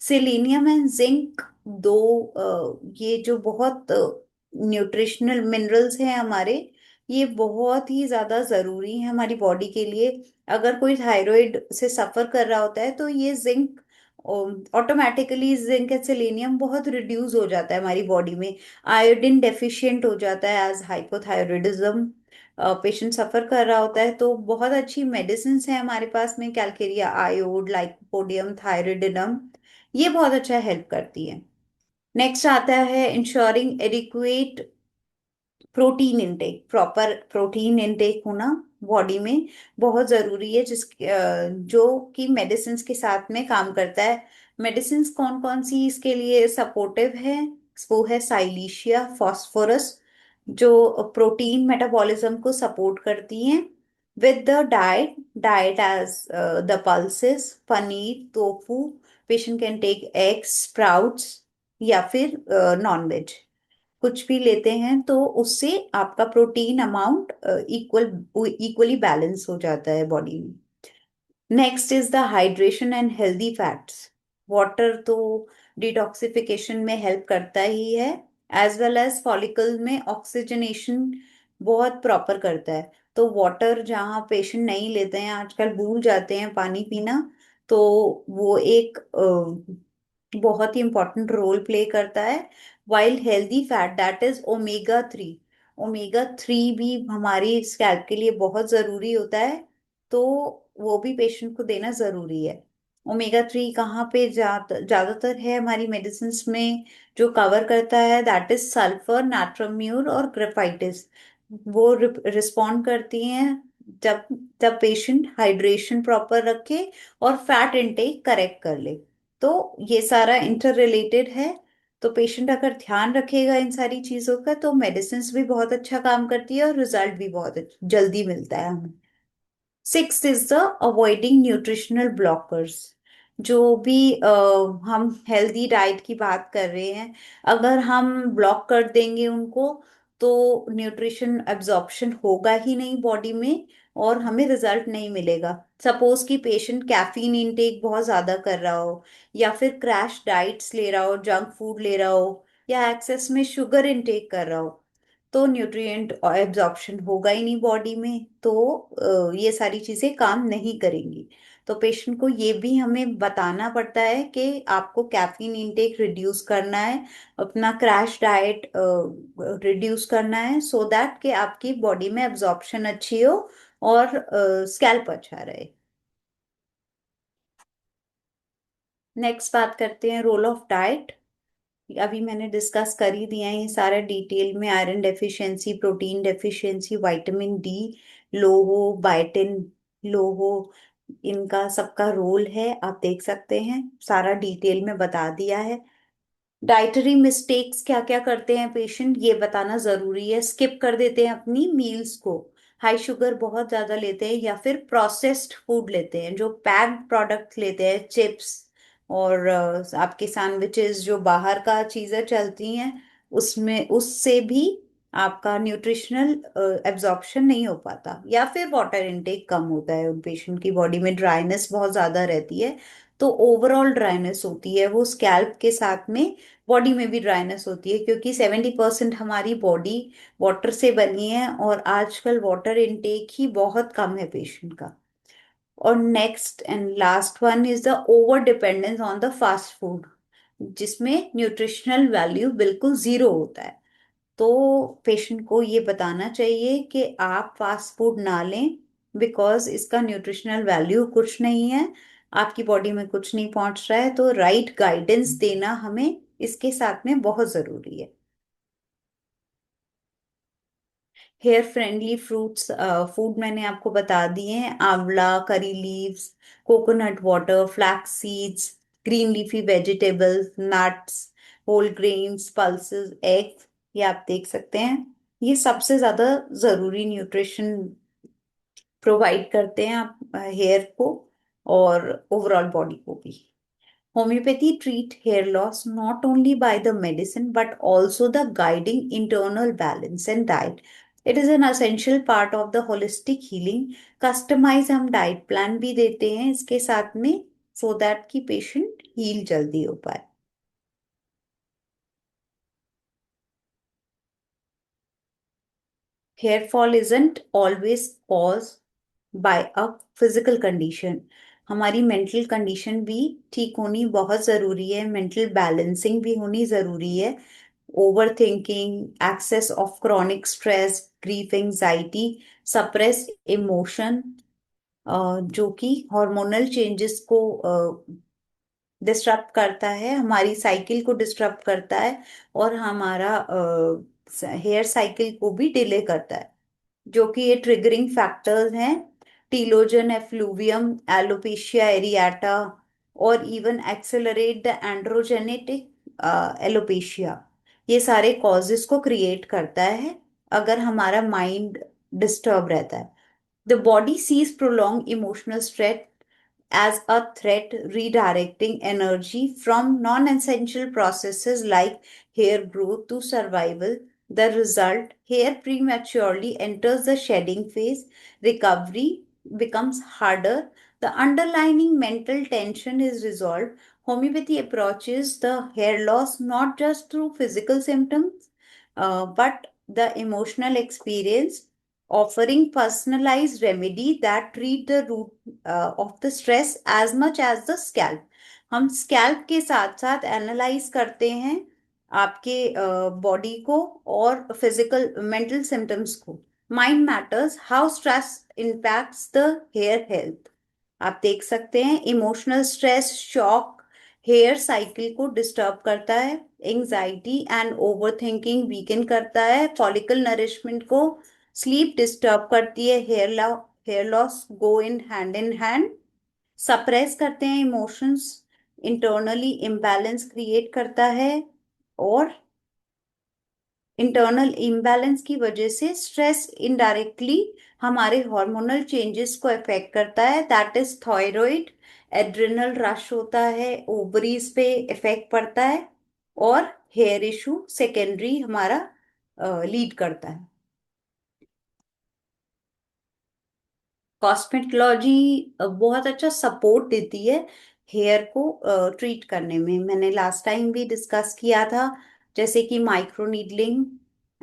[SPEAKER 2] Selenium and zinc दो ये जो बहुत न्यूट्रिशनल मिनरल्स हैं हमारे, ये बहुत ही ज्यादा जरूरी है हमारी बॉडी के लिए। अगर कोई थायराइड से सफर कर रहा होता है तो ये zinc automatically, zinc and selenium बहुत रिड्यूस हो जाता है हमारी बॉडी में। आयोडीन डेफिशिएंट हो जाता है एज हाइपोथायरॉयडिज्म पेशेंट सफर कर रहा होता है, तो बहुत अच्छी मेडिसिन है हमारे पास में, कैलकेरिया आयोड, लाइकोपोडियम, थायरोडिनम, ये बहुत अच्छा हेल्प करती है। नेक्स्ट आता है ensuring adequate protein intake. Proper protein intake होना बॉडी में बहुत जरूरी है, जो कि मेडिसिन के साथ में काम करता है। मेडिसिन कौन कौन सी इसके लिए सपोर्टिव है? वो है साइलीशिया, फास्फोरस, जो प्रोटीन मेटाबॉलिज्म को सपोर्ट करती हैं। With the diet, diet as the pulses, paneer, tofu, patient can take eggs, sprouts, या फिर नॉन वेज, कुछ भी लेते हैं तो उससे आपका प्रोटीन अमाउंट इक्वली बैलेंस हो जाता है बॉडी में। Next is the hydration and healthy fats. Water तो डिटॉक्सिफिकेशन में हेल्प करता ही है, एज वेल एज फॉलिकल में ऑक्सीजनेशन बहुत प्रॉपर करता है। तो वाटर जहाँ पेशेंट नहीं लेते हैं, आजकल भूल जाते हैं पानी पीना, तो वो एक बहुत ही इंपॉर्टेंट रोल प्ले करता है। While healthy fat that is omega 3, omega 3 भी हमारी स्कैल्प के लिए बहुत जरूरी होता है, तो वो भी पेशेंट को देना जरूरी है। ओमेगा 3 कहाँ पे ज्यादातर है हमारी मेडिसिन में, जो कवर करता है, दैट इज सल्फर, नाट्रम्यूर और ग्रेफाइटिस। वो रिस्पॉन्ड करती हैं जब जब पेशेंट हाइड्रेशन प्रॉपर रखे और फैट इनटेक करेक्ट कर ले। तो ये सारा इंटर रिलेटेड है, तो पेशेंट अगर ध्यान रखेगा इन सारी चीजों का तो मेडिसिन भी बहुत अच्छा काम करती है और रिजल्ट भी बहुत जल्दी मिलता है हमें। Six is the avoiding nutritional blockers. जो भी हम हेल्दी डाइट की बात कर रहे हैं, अगर हम ब्लॉक कर देंगे उनको तो न्यूट्रिशन एब्जॉर्प्शन होगा ही नहीं बॉडी में और हमें रिजल्ट नहीं मिलेगा। सपोज कि पेशेंट कैफीन इंटेक बहुत ज्यादा कर रहा हो, या फिर क्रैश डाइट्स ले रहा हो, जंक फूड ले रहा हो, या एक्सेस में शुगर इंटेक कर रहा हो, तो न्यूट्रिएंट एब्जॉर्प्शन होगा ही नहीं बॉडी में, तो ये सारी चीजें काम नहीं करेंगी। तो पेशेंट को ये भी हमें बताना पड़ता है कि आपको कैफीन इंटेक रिड्यूस करना है, अपना क्रैश डाइट रिड्यूस करना है, सो दैट कि आपकी बॉडी में एब्जॉर्प्शन अच्छी हो और स्कैल्प अच्छा रहे। नेक्स्ट बात करते हैं रोल ऑफ डाइट। अभी मैंने डिस्कस कर ही दिया है ये सारा डिटेल में। Iron deficiency, protein deficiency, vitamin D low हो, बायोटिन लो हो, इनका सबका रोल है, आप देख सकते हैं, सारा डिटेल में बता दिया है। डाइटरी मिस्टेक्स क्या क्या करते हैं पेशेंट, ये बताना जरूरी है। स्किप कर देते हैं अपनी मील्स को, हाई शुगर बहुत ज्यादा लेते हैं, या फिर प्रोसेस्ड फूड लेते हैं, जो पैक्ड प्रोडक्ट लेते हैं, चिप्स और आपके सैंडविचेस, जो बाहर का चीजें चलती हैं, उसमें उससे भी आपका न्यूट्रिशनल एब्जॉर्प्शन नहीं हो पाता, या फिर वाटर इनटेक कम होता है, उन पेशेंट की बॉडी में ड्राइनेस बहुत ज्यादा रहती है, तो ओवरऑल ड्राइनेस होती है, वो स्कैल्प के साथ में बॉडी में भी ड्राइनेस होती है, क्योंकि 70% हमारी बॉडी वाटर से बनी है और आजकल वाटर इनटेक ही बहुत कम है पेशेंट का। और next and last one is the over dependence on the fast food, जिसमें न्यूट्रिशनल वैल्यू बिल्कुल जीरो होता है। तो पेशेंट को ये बताना चाहिए कि आप फास्ट फूड ना लें, बिकॉज इसका न्यूट्रिशनल वैल्यू कुछ नहीं है, आपकी बॉडी में कुछ नहीं पहुंच रहा है। तो राइट गाइडेंस देना हमें इसके साथ में बहुत जरूरी है। हेयर फ्रेंडली फ्रूट्स फूड मैंने आपको बता दिए हैं, amla, curry leaves, coconut water, flax seeds, green leafy vegetables, nuts, whole grains, pulses, egg, ये आप देख सकते हैं। ये सबसे ज्यादा जरूरी न्यूट्रिशन प्रोवाइड करते हैं आप हेयर को और ओवरऑल बॉडी को भी। Homeopathy treat hair loss not only by the medicine but also the guiding internal balance and diet. It is an essential part of the holistic healing. Customize हम diet plan भी देते हैं इसके साथ में so that कि patient heal जल्दी हो पाए। Hair fall isn't always caused by a physical condition. हमारी मेंटल कंडीशन भी ठीक होनी बहुत जरूरी है, मेंटल बैलेंसिंग भी होनी जरूरी है। Over thinking, excess of chronic stress, grief, anxiety, suppress emotion, जो कि हार्मोनल चेंजेस को डिस्टर्ब करता है, हमारी साइकिल को डिस्टर्ब करता है और हमारा हेयर साइकिल को भी डिले करता है, जो कि ये ट्रिगरिंग फैक्टर्स हैं। टीलोजन एफ्लूवियम, एलोपेशिया एरियाटा और even accelerate the androgenetic alopecia, ये सारे कॉजेस को क्रिएट करता है अगर हमारा माइंड डिस्टर्ब रहता है। The body sees prolonged emotional stress as a threat, redirecting energy from non-essential processes like hair growth to survival. The result, hair prematurely enters the shedding phase, recovery becomes harder, the underlying mental tension is resolved. Homeopathy approaches the hair loss not just through physical symptoms, but the emotional experience, offering personalized remedy that treat the root of the stress as much as the scalp. हम scalp के साथ साथ analyse करते हैं आपके body को और physical mental symptoms को। Mind matters, how stress impacts the hair health. आप देख सकते हैं emotional stress, shock hair cycle को डिस्टर्ब करता है, एंजाइटी एंड ओवरथिंकिंग वीकन करता है, फॉलिकल नरिशमेंट को स्लीप डिस्टर्ब करती है, hair loss go in hand, suppress करते हैं इमोशंस, इंटरनली इम्बैलेंस क्रिएट करता है और इंटरनल इम्बैलेंस की वजह से स्ट्रेस इनडायरेक्टली हमारे हार्मोनल चेंजेस को अफेक्ट करता है, that is thyroid, adrenal rush होता है, ओवरीज पे इफेक्ट पड़ता है और हेयर इशू सेकेंडरी हमारा लीड करता है। कॉस्मेटोलॉजी बहुत अच्छा सपोर्ट देती है हेयर को ट्रीट करने में। मैंने लास्ट टाइम भी डिस्कस किया था, जैसे कि माइक्रो नीडलिंग।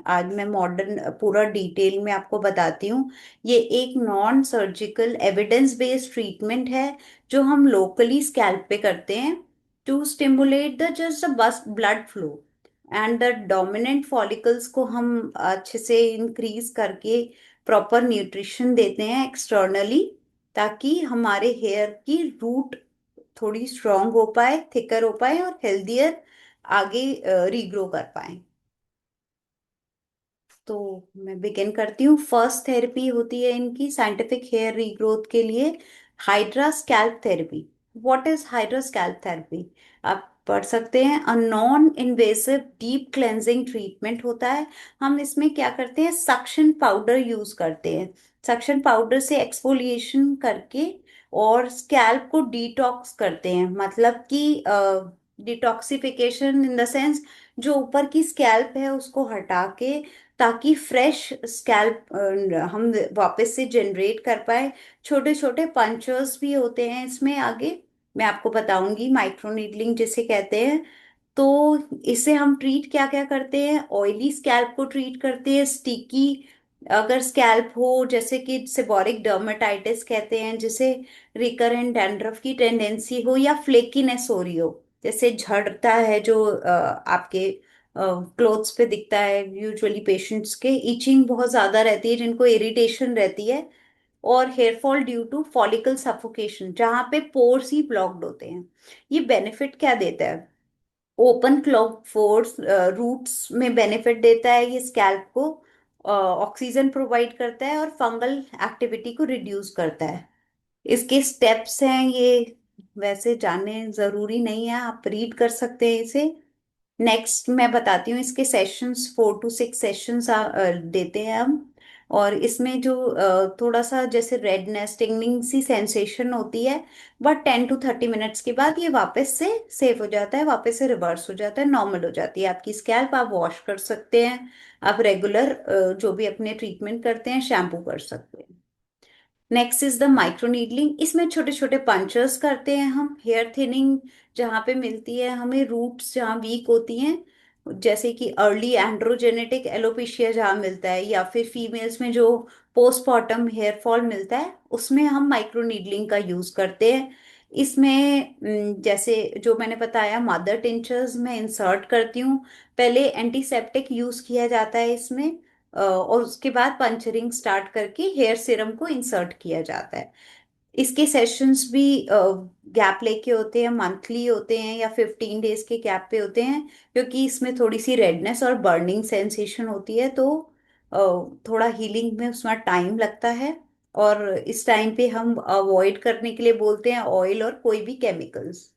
[SPEAKER 2] आज मैं मॉडर्न पूरा डिटेल में आपको बताती हूँ। ये एक non surgical evidence based treatment है जो हम लोकली स्कैल्प पे करते हैं टू स्टिमुलेट द जस्ट बस blood flow and the dominant follicles को हम अच्छे से इंक्रीज करके प्रॉपर न्यूट्रिशन देते हैं एक्सटर्नली, ताकि हमारे हेयर की रूट थोड़ी स्ट्रांग हो पाए, थिकर हो पाए और हेल्दियर आगे रीग्रो कर पाए। तो मैं बिगिन करती हूँ। फर्स्ट थेरेपी होती है इनकी साइंटिफिक हेयर रीग्रोथ के लिए, hydra scalp therapy. What is hydra scalp therapy? आप पढ़ सकते हैं, a non invasive deep cleansing treatment होता है। हम इसमें क्या करते हैं, सक्शन पाउडर यूज करते हैं। सक्शन पाउडर से एक्सफोलिएशन करके और स्कैल्प को डिटॉक्स करते हैं, मतलब कि डिटॉक्सिफिकेशन इन द सेंस जो ऊपर की स्कैल्प है उसको हटा के, ताकि फ्रेश स्कैल्प हम वापस से जनरेट कर पाए। छोटे छोटे पंचर्स भी होते हैं इसमें, आगे मैं आपको बताऊंगी, माइक्रो नीडलिंग जिसे कहते हैं। तो इसे हम ट्रीट क्या क्या करते हैं, ऑयली स्कैल्प को ट्रीट करते हैं, स्टिकी अगर स्कैल्प हो, जैसे कि सेबोरिक डर्मेटाइटिस कहते हैं जिसे, रिकरेंट डैंड्रफ की टेंडेंसी हो या फ्लेकीनेस हो रही हो, जैसे झड़ता है जो आपके क्लोथ्स पे दिखता है यूजुअली पेशेंट्स के, इचिंग बहुत ज्यादा रहती है जिनको इरिटेशन रहती है, और hair fall due to follicle suffocation जहां पे पोर्स ही ब्लॉक्ड होते हैं। ये बेनिफिट क्या देता है, ओपन क्लॉग फोर्स रूट्स में बेनिफिट देता है, ये स्कैल्प को ऑक्सीजन प्रोवाइड करता है और फंगल एक्टिविटी को रिड्यूस करता है। इसके स्टेप्स हैं ये, वैसे जानने जरूरी नहीं है, आप रीड कर सकते हैं इसे। नेक्स्ट मैं बताती हूँ इसके सेशंस, 4 to 6 सेशंस देते हैं हम। और इसमें जो थोड़ा सा जैसे रेडनेस टिंगलिंग सी सेंसेशन होती है, बट 10 to 30 मिनट्स के बाद ये वापस से सेव हो जाता है, वापस से रिवर्स हो जाता है, नॉर्मल हो जाती है आपकी स्कैल्प। आप वॉश कर सकते हैं, आप रेगुलर जो भी अपने ट्रीटमेंट करते हैं शैम्पू कर सकते हैं। Next is the micro needling. इसमें छोटे छोटे पंचर्स करते हैं हम। हेयर थिनिंग जहाँ पे मिलती है हमें, रूट्स जहाँ वीक होती हैं, जैसे कि अर्ली एंड्रोजेनेटिक एलोपेशिया जहाँ मिलता है, या फिर फीमेल्स में जो पोस्टमार्टम हेयर फॉल मिलता है, उसमें हम माइक्रो नीडलिंग का यूज करते हैं। इसमें जैसे जो मैंने बताया, मदर टिंचर्स मैं इंसर्ट करती हूँ। पहले एंटीसेप्टिक यूज किया जाता है इसमें, और उसके बाद पंचरिंग स्टार्ट करके हेयर सीरम को इंसर्ट किया जाता है। इसके सेशंस भी गैप लेके होते हैं, मंथली होते हैं या 15 डेज के गैप पे होते हैं, क्योंकि इसमें थोड़ी सी रेडनेस और बर्निंग सेंसेशन होती है, तो अ, थोड़ा हीलिंग में उसमें टाइम लगता है। और इस टाइम पे हम अवॉइड करने के लिए बोलते हैं ऑयल और कोई भी केमिकल्स।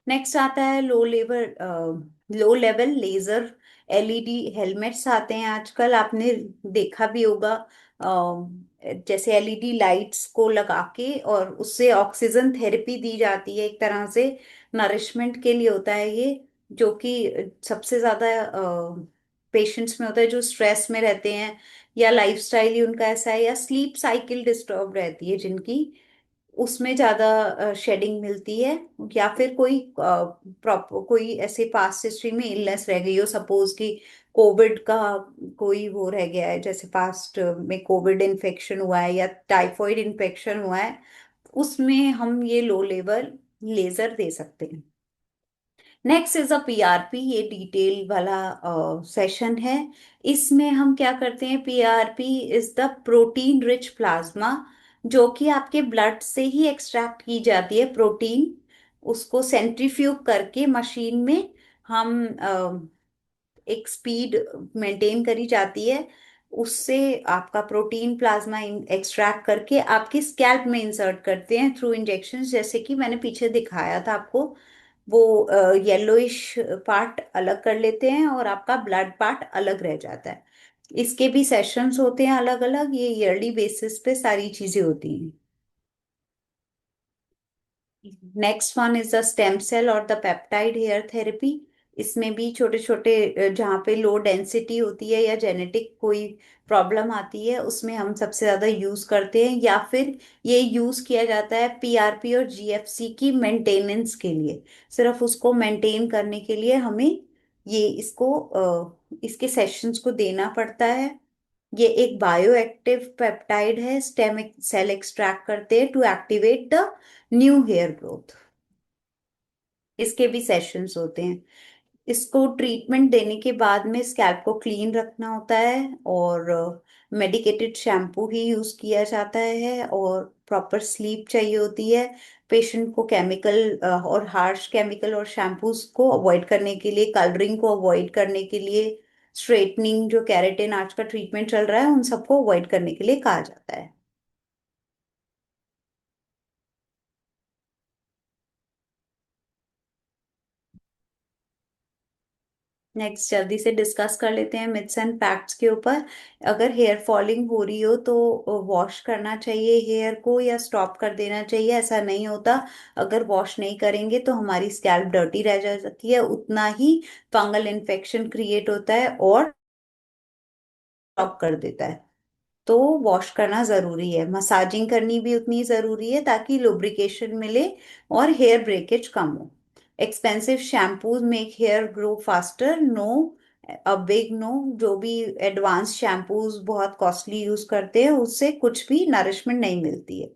[SPEAKER 2] नेक्स्ट आता है low level laser LED helmets आते हैं आजकल, आपने देखा भी होगा। जैसे एलईडी लाइट्स को लगा के और उससे ऑक्सीजन थेरेपी दी जाती है, एक तरह से नरिशमेंट के लिए होता है ये, जो कि सबसे ज्यादा पेशेंट्स में होता है जो स्ट्रेस में रहते हैं, या लाइफस्टाइल ही उनका ऐसा है, या स्लीप साइकिल डिस्टर्ब रहती है जिनकी, उसमें ज्यादा शेडिंग मिलती है। या फिर कोई प्रॉपर कोई ऐसे पास्ट हिस्ट्री में इलनेस रह गई हो, सपोज कि कोविड का कोई वो रह गया है, जैसे पास्ट में कोविड इन्फेक्शन हुआ है या टाइफॉइड इन्फेक्शन हुआ है, उसमें हम ये लो लेवल लेजर दे सकते हैं। नेक्स्ट इज अ पीआरपी, ये डिटेल वाला सेशन है। इसमें हम क्या करते हैं, PRP is the protein rich plasma, जो कि आपके ब्लड से ही एक्सट्रैक्ट की जाती है प्रोटीन। उसको सेंट्रीफ्यूग करके मशीन में हम एक स्पीड मेंटेन करी जाती है, उससे आपका प्रोटीन प्लाज्मा एक्सट्रैक्ट करके आपकी स्कैल्प में इंसर्ट करते हैं थ्रू इंजेक्शन, जैसे कि मैंने पीछे दिखाया था आपको। वो येलोइश पार्ट अलग कर लेते हैं और आपका ब्लड पार्ट अलग रह जाता है। इसके भी सेशंस होते हैं अलग अलग, ये ईयरली बेसिस पे सारी चीजें होती हैं। Next one is the stem cell और द पेप्टाइड हेयर थेरेपी। इसमें भी छोटे छोटे जहाँ पे लो डेंसिटी होती है या जेनेटिक कोई प्रॉब्लम आती है, उसमें हम सबसे ज्यादा यूज करते हैं, या फिर ये यूज किया जाता है पीआरपी और जीएफसी की मेंटेनेंस के लिए। सिर्फ उसको मेंटेन करने के लिए हमें ये इसको इसके सेशंस को देना पड़ता है। ये एक बायो एक्टिव पेप्टाइड है, स्टेम सेल एक्सट्रैक्ट करते हैं to activate the new hair growth. इसके भी सेशंस होते हैं। इसको ट्रीटमेंट देने के बाद में स्कैल्प को क्लीन रखना होता है, और मेडिकेटेड शैम्पू ही यूज किया जाता है, और प्रॉपर स्लीप चाहिए होती है। पेशेंट को केमिकल और हार्श केमिकल और शैम्पूस को अवॉइड करने के लिए, कलरिंग को अवॉइड करने के लिए, स्ट्रेटनिंग जो कैरेटिन आज का ट्रीटमेंट चल रहा है उन सबको अवॉइड करने के लिए कहा जाता है। नेक्स्ट जल्दी से डिस्कस कर लेते हैं मिथ्स एंड फैक्ट्स के ऊपर। अगर हेयर फॉलिंग हो रही हो तो वॉश करना चाहिए हेयर को या स्टॉप कर देना चाहिए? ऐसा नहीं होता। अगर वॉश नहीं करेंगे तो हमारी स्कैल्प डर्टी रह जाती है, उतना ही फंगल इन्फेक्शन क्रिएट होता है और स्टॉप कर देता है। तो वॉश करना जरूरी है, मसाजिंग करनी भी उतनी जरूरी है ताकि लुब्रिकेशन मिले और हेयर ब्रेकेज कम हो। Expensive shampoos make hair grow faster, no. A big no. जो भी एडवांस शैम्पूज बहुत कॉस्टली यूज करते हैं उससे कुछ भी नरिशमेंट नहीं मिलती है।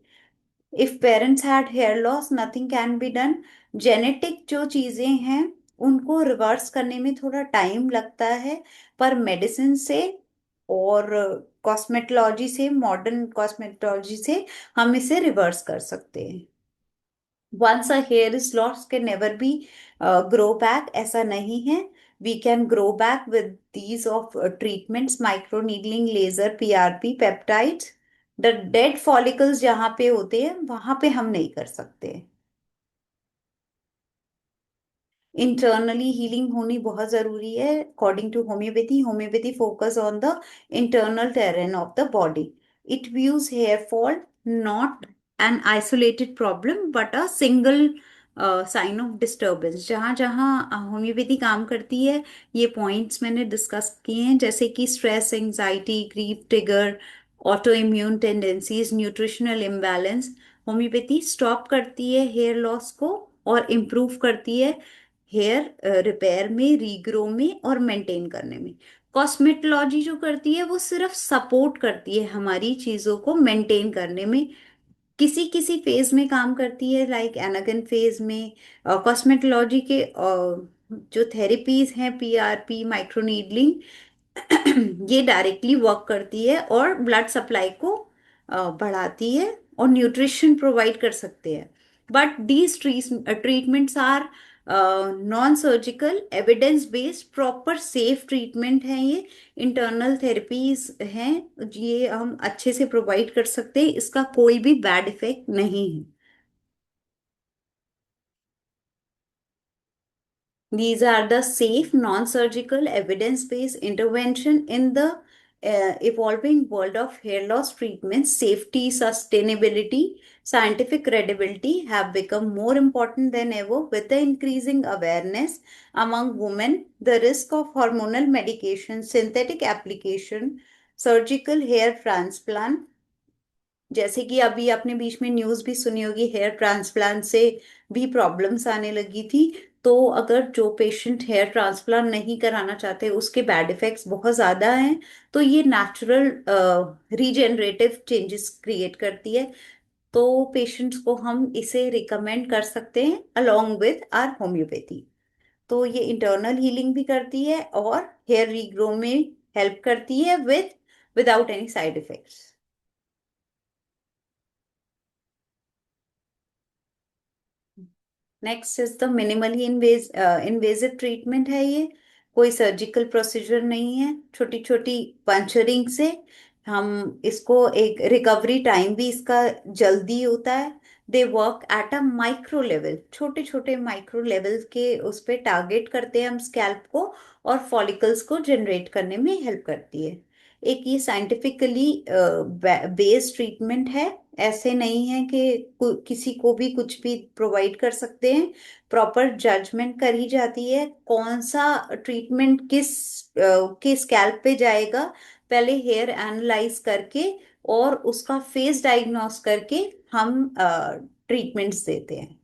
[SPEAKER 2] If parents had hair loss nothing can be done. Genetic जो चीजें हैं उनको रिवर्स करने में थोड़ा टाइम लगता है, पर मेडिसिन से और कॉस्मेटोलॉजी से, मॉडर्न कॉस्मेटोलॉजी से हम इसे रिवर्स कर सकते हैं। Once a hair is lost can never be grow back, ऐसा नहीं है। We can grow back with these of treatments, micro needling, laser, PRP, peptides. The dead follicles जहाँ पे होते हैं वहां पे हम नहीं कर सकते। इंटरनली हीलिंग होनी बहुत जरूरी है according to homoeopathy focus on the internal terrain of the body. It views hair fall not an isolated problem but a single sign of disturbance. जहाँ जहाँ होम्योपैथी काम करती है ये पॉइंट्स मैंने डिस्कस किए हैं, जैसे कि stress, anxiety, grief trigger, auto immune tendencies, nutritional imbalance. Homeopathy stop करती है हेयर लॉस को और इम्प्रूव करती है हेयर रिपेयर में, रीग्रो में और मेंटेन करने में. कॉस्मेटोलॉजी जो करती है वो सिर्फ सपोर्ट करती है हमारी चीजों को मेंटेन करने में. किसी किसी फेज में काम करती है, लाइक एनागन फेज में. कॉस्मेटोलॉजी के जो थेरेपीज हैं, पीआरपी, माइक्रोनीडलिंग, ये डायरेक्टली वर्क करती है और ब्लड सप्लाई को बढ़ाती है और न्यूट्रिशन प्रोवाइड कर सकते हैं. But these treatments are non surgical, evidence based, proper safe treatment है ये. इंटरनल थेरेपीज हैं, ये हम अच्छे से प्रोवाइड कर सकते हैं, इसका कोई भी बैड इफेक्ट नहीं है. These are the safe, non-surgical, evidence-based intervention in the evolving world of hair loss treatments. Safety, sustainability, scientific credibility have become more important than ever with the increasing awareness among women. The risk of hormonal medication, synthetic application, surgical hair transplant, जैसे कि अभी आपने बीच में news भी सुनी होगी, hair transplant से भी प्रॉब्लम्स आने लगी थी. तो अगर जो पेशेंट हेयर ट्रांसप्लांट नहीं कराना चाहते, उसके बैड इफेक्ट्स बहुत ज्यादा हैं. तो ये नेचुरल रीजेनरेटिव चेंजेस क्रिएट करती है. तो पेशेंट्स को हम इसे रिकमेंड कर सकते हैं अलोंग विद आर होम्योपैथी. तो ये इंटरनल हीलिंग भी करती है और हेयर रीग्रो में हेल्प करती है without any side effects. Next is the minimally invasive treatment है ये. कोई सर्जिकल प्रोसीजर नहीं है. छोटी छोटी पंचरिंग से हम इसको, एक रिकवरी टाइम भी इसका जल्दी होता है. They work at a micro level, छोटे छोटे माइक्रो लेवल के उस पे टारगेट करते हैं हम स्कैल्प को, और फॉलिकल्स को जनरेट करने में हेल्प करती है. एक ये साइंटिफिकली बेस्ड ट्रीटमेंट है. ऐसे नहीं है कि किसी को भी कुछ भी प्रोवाइड कर सकते हैं. प्रॉपर जजमेंट करी जाती है कौन सा ट्रीटमेंट के स्कैल्प पे जाएगा, पहले हेयर एनालाइज करके और उसका फेस डायग्नोस करके हम ट्रीटमेंट्स देते हैं.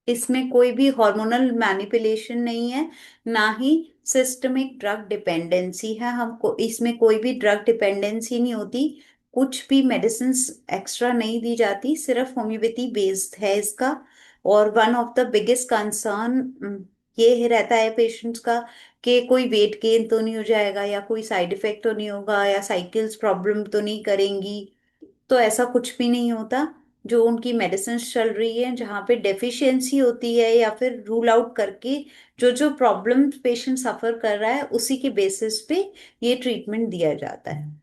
[SPEAKER 2] इसमें कोई भी हार्मोनल मैनिपुलेशन नहीं है, ना ही सिस्टमिक ड्रग डिपेंडेंसी है. हमको इसमें कोई भी ड्रग डिपेंडेंसी नहीं होती. कुछ भी मेडिसिन एक्स्ट्रा नहीं दी जाती, सिर्फ होम्योपैथी बेस्ड है इसका. और one of the biggest concern ये रहता है पेशेंट्स का कि कोई वेट गेन तो नहीं हो जाएगा, या कोई साइड इफेक्ट तो नहीं होगा, या साइकिल्स प्रॉब्लम तो नहीं करेंगी. तो ऐसा कुछ भी नहीं होता. जो उनकी मेडिसिन चल रही है, जहाँ पे डेफिशिएंसी होती है या फिर रूल आउट करके जो जो प्रॉब्लम पेशेंट सफर कर रहा है, उसी के बेसिस पे ये ट्रीटमेंट दिया जाता है.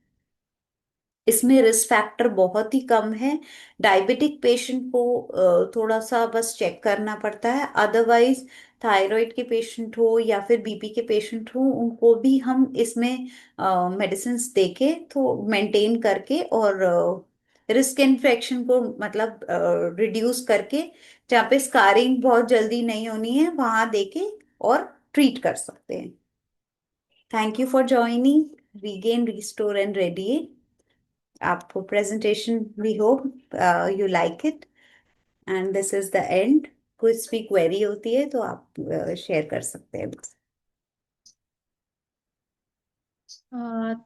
[SPEAKER 2] इसमें रिस्क फैक्टर बहुत ही कम है. डायबिटिक पेशेंट को थोड़ा सा बस चेक करना पड़ता है. अदरवाइज थायराइड के पेशेंट हो या फिर बीपी के पेशेंट हो, उनको भी हम इसमें मेडिसिन देके तो मेंटेन करके और रिस्क इन्फेक्शन को मतलब रिड्यूस करके, जहाँ पे स्कारिंग बहुत जल्दी नहीं होनी है वहां देके और ट्रीट कर सकते हैं. Thank you for joining regain, restore and radiate. आपको presentation, we hope you like it, and this is the end. कुछ भी क्वेरी होती है तो आप शेयर कर सकते हैं.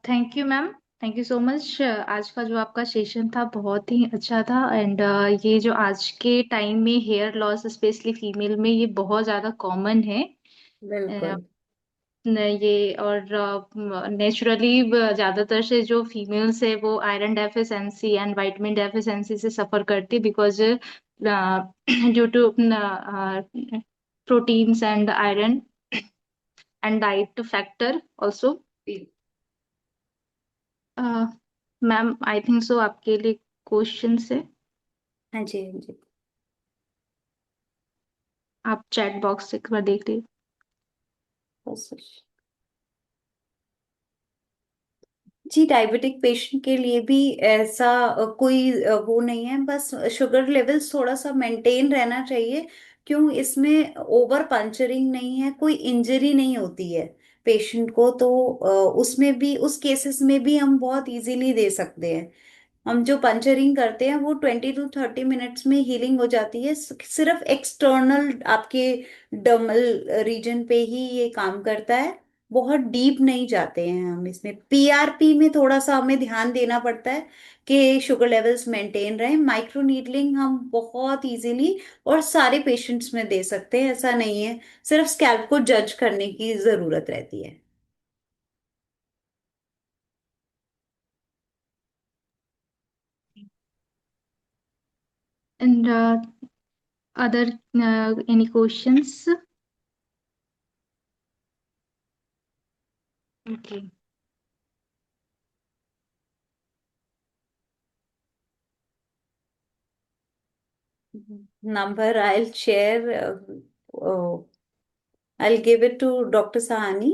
[SPEAKER 5] Thank you ma'am, thank you so much. आज का जो आपका सेशन था बहुत ही अच्छा था. एंड ये जो आज के टाइम में हेयर लॉस स्पेशली फीमेल में ये बहुत ज़्यादा कॉमन है.
[SPEAKER 2] बिल्कुल.
[SPEAKER 5] ये और नेचुरली ज़्यादातर से जो फीमेल्स है वो iron deficiency and vitamin deficiency से सफ़र करती, because due to proteins and iron and diet factor also. Ma'am I think so आपके लिए क्वेश्चन है.
[SPEAKER 2] हाँ जी, हाँ जी।
[SPEAKER 5] आप चैट बॉक्स एक बार देख लीजिए।
[SPEAKER 2] बस। जी, डायबिटिक पेशेंट के लिए भी ऐसा कोई वो नहीं है, बस शुगर लेवल्स थोड़ा सा मेंटेन रहना चाहिए। क्यों, इसमें ओवर पंचरिंग नहीं है, कोई इंजरी नहीं होती है पेशेंट को, तो उसमें भी, उस केसेस में भी हम बहुत इजीली दे सकते हैं। हम जो पंचरिंग करते हैं वो 20 to 30 मिनट्स में हीलिंग हो जाती है। सिर्फ एक्सटर्नल आपके डर्मल रीजन पे ही ये काम करता है। बहुत डीप नहीं जाते हैं हम इसमें। पीआरपी में थोड़ा सा हमें ध्यान देना पड़ता है कि शुगर लेवल्स मेंटेन रहे। माइक्रो नीडलिंग हम बहुत इजीली और सारे पेशेंट्स में दे सकते हैं, ऐसा नहीं है। सिर्फ स्कैल्प को जज करने की जरूरत रहती है।
[SPEAKER 5] And other any questions? Okay.
[SPEAKER 2] Number I'll share. I'll give it to Dr. Sahani.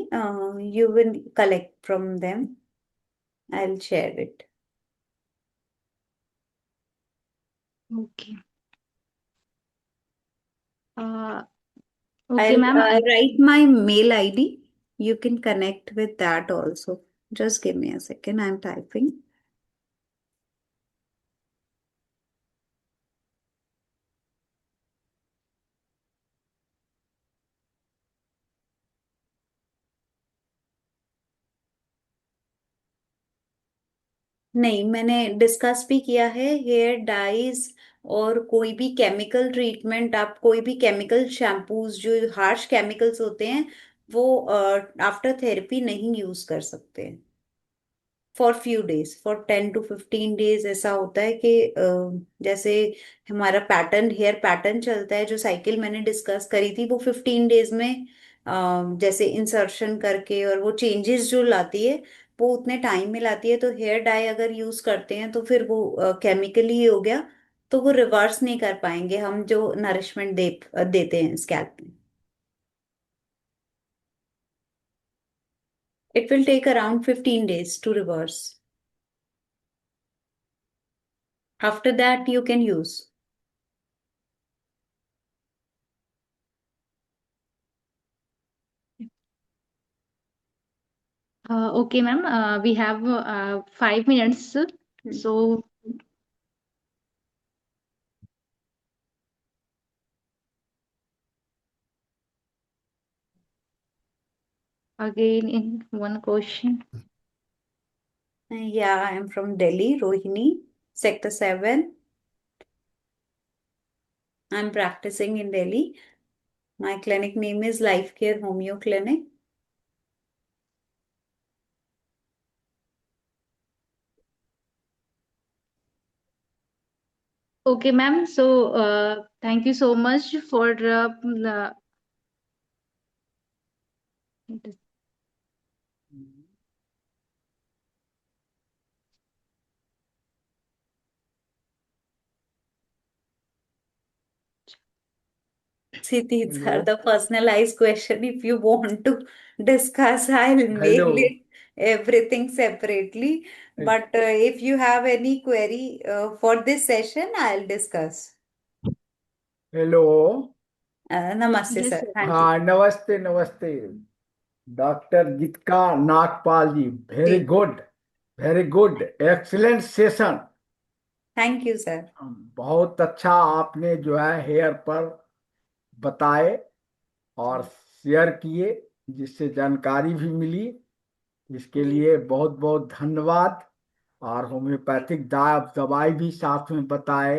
[SPEAKER 2] You will collect from them. I'll share it.
[SPEAKER 5] Okay. Uh, okay,
[SPEAKER 2] I'll
[SPEAKER 5] ma'am.
[SPEAKER 2] write my mail ID. You can connect with that also. Just give me a second. I'm typing. नहीं, मैंने discuss भी किया है। Hair dies और कोई भी chemical treatment, आप कोई भी केमिकल शैम्पूज जो हार्श केमिकल्स होते हैं वो आफ्टर थेरेपी नहीं यूज कर सकते। For few days, for 10 to 15 days ऐसा होता है कि जैसे हमारा पैटर्न, हेयर पैटर्न चलता है, जो साइकिल मैंने डिस्कस करी थी वो 15 डेज में जैसे इंसर्शन करके और वो चेंजेस जो लाती है वो उतने टाइम में लाती है। तो हेयर डाई अगर यूज करते हैं तो फिर वो केमिकली हो गया, तो वो रिवर्स नहीं कर पाएंगे हम जो नरिशमेंट देते हैं स्कैल्प में। It will take around 15 days to reverse. After that you can use.
[SPEAKER 5] Okay, ma'am. We have 5 minutes. So again, in one question.
[SPEAKER 2] Yeah, I'm from Delhi, Rohini, Sector 7. I'm practicing in Delhi. My clinic name is Life Care Homeo Clinic.
[SPEAKER 5] Okay, ma'am. So thank you so much for
[SPEAKER 2] See, these are
[SPEAKER 6] Hello.
[SPEAKER 2] the personalized question. If you want to discuss, I'll mail
[SPEAKER 6] Hello.
[SPEAKER 2] it everything separately. But if you have any query for this session, I'll discuss.
[SPEAKER 6] Hello.
[SPEAKER 2] Namaste,
[SPEAKER 5] yes,
[SPEAKER 2] sir.
[SPEAKER 5] sir.
[SPEAKER 2] हाँ जी।
[SPEAKER 6] हाँ, नमस्ते नमस्ते। Doctor Geetika Nagpal ji,
[SPEAKER 2] जी,
[SPEAKER 6] very good, excellent session.
[SPEAKER 2] Thank you sir.
[SPEAKER 6] बहुत अच्छा आपने जो है हेयर पर बताए और शेयर किए, जिससे जानकारी भी मिली। इसके
[SPEAKER 2] जी,
[SPEAKER 6] लिए बहुत बहुत धन्यवाद। और होम्योपैथिक दवाई भी साथ में बताए,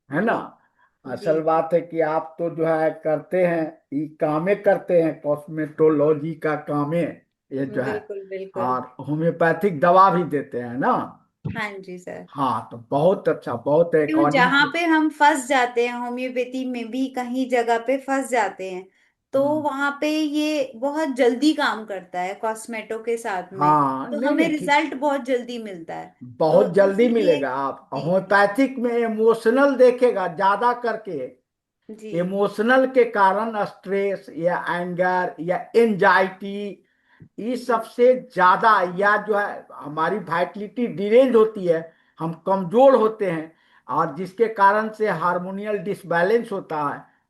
[SPEAKER 6] है ना।
[SPEAKER 2] जी,
[SPEAKER 6] असल बात है कि आप तो जो है करते हैं, ये कामें करते हैं, कॉस्मेटोलॉजी का कामें ये जो है,
[SPEAKER 2] बिल्कुल बिल्कुल।
[SPEAKER 6] और होम्योपैथिक दवा भी देते हैं ना।
[SPEAKER 2] हाँ जी सर।
[SPEAKER 6] हाँ, तो बहुत अच्छा, बहुत
[SPEAKER 2] क्यों,
[SPEAKER 6] अकॉर्डिंग
[SPEAKER 2] जहां
[SPEAKER 6] टू।
[SPEAKER 2] पे हम फंस जाते हैं होम्योपैथी में भी, कहीं जगह पे फंस जाते हैं, तो वहां पे ये बहुत जल्दी काम करता है कॉस्मेटो के साथ में,
[SPEAKER 6] हाँ,
[SPEAKER 2] तो
[SPEAKER 6] नहीं
[SPEAKER 2] हमें
[SPEAKER 6] नहीं ठीक,
[SPEAKER 2] रिजल्ट बहुत जल्दी मिलता है। तो
[SPEAKER 6] बहुत जल्दी
[SPEAKER 2] इसीलिए
[SPEAKER 6] मिलेगा। आप
[SPEAKER 2] जी
[SPEAKER 6] होम्योपैथिक में इमोशनल देखेगा ज्यादा करके,
[SPEAKER 2] जी
[SPEAKER 6] इमोशनल के कारण स्ट्रेस या एंगर या एंजाइटी, इस
[SPEAKER 2] जी
[SPEAKER 6] सबसे ज्यादा, या जो है हमारी वाइटलिटी डिरेंज होती है, हम कमजोर होते हैं, और जिसके कारण से हार्मोनियल डिसबैलेंस होता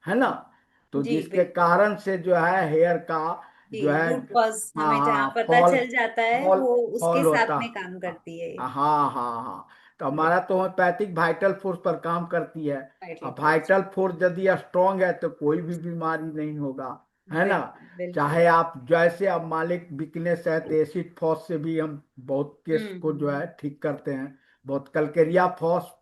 [SPEAKER 6] है ना, तो
[SPEAKER 2] जी
[SPEAKER 6] जिसके
[SPEAKER 2] बिल्कुल
[SPEAKER 6] कारण से जो है हेयर का
[SPEAKER 2] जी।
[SPEAKER 6] जो है,
[SPEAKER 2] रूट कॉज
[SPEAKER 6] हाँ
[SPEAKER 2] हमें जहाँ
[SPEAKER 6] हाँ,
[SPEAKER 2] पता
[SPEAKER 6] फॉल
[SPEAKER 2] चल जाता है
[SPEAKER 6] फॉल
[SPEAKER 2] वो उसके
[SPEAKER 6] फॉल
[SPEAKER 2] साथ
[SPEAKER 6] होता,
[SPEAKER 2] में काम करती है ये।
[SPEAKER 6] हाँ हाँ हाँ। तो हमारा तो होम्योपैथिक वाइटल फोर्स पर काम करती है।
[SPEAKER 2] वाइटल
[SPEAKER 6] अब
[SPEAKER 2] फोर्स।
[SPEAKER 6] वाइटल फोर्स यदि स्ट्रांग है तो कोई भी बीमारी नहीं होगा, है ना।
[SPEAKER 2] बिल्कुल बिल्कुल।
[SPEAKER 6] चाहे आप जैसे, अब मालिक वीकनेस है तो एसिड फॉस से भी हम बहुत केस को जो है
[SPEAKER 2] हम्म।
[SPEAKER 6] ठीक करते हैं। बहुत कलकेरिया फॉस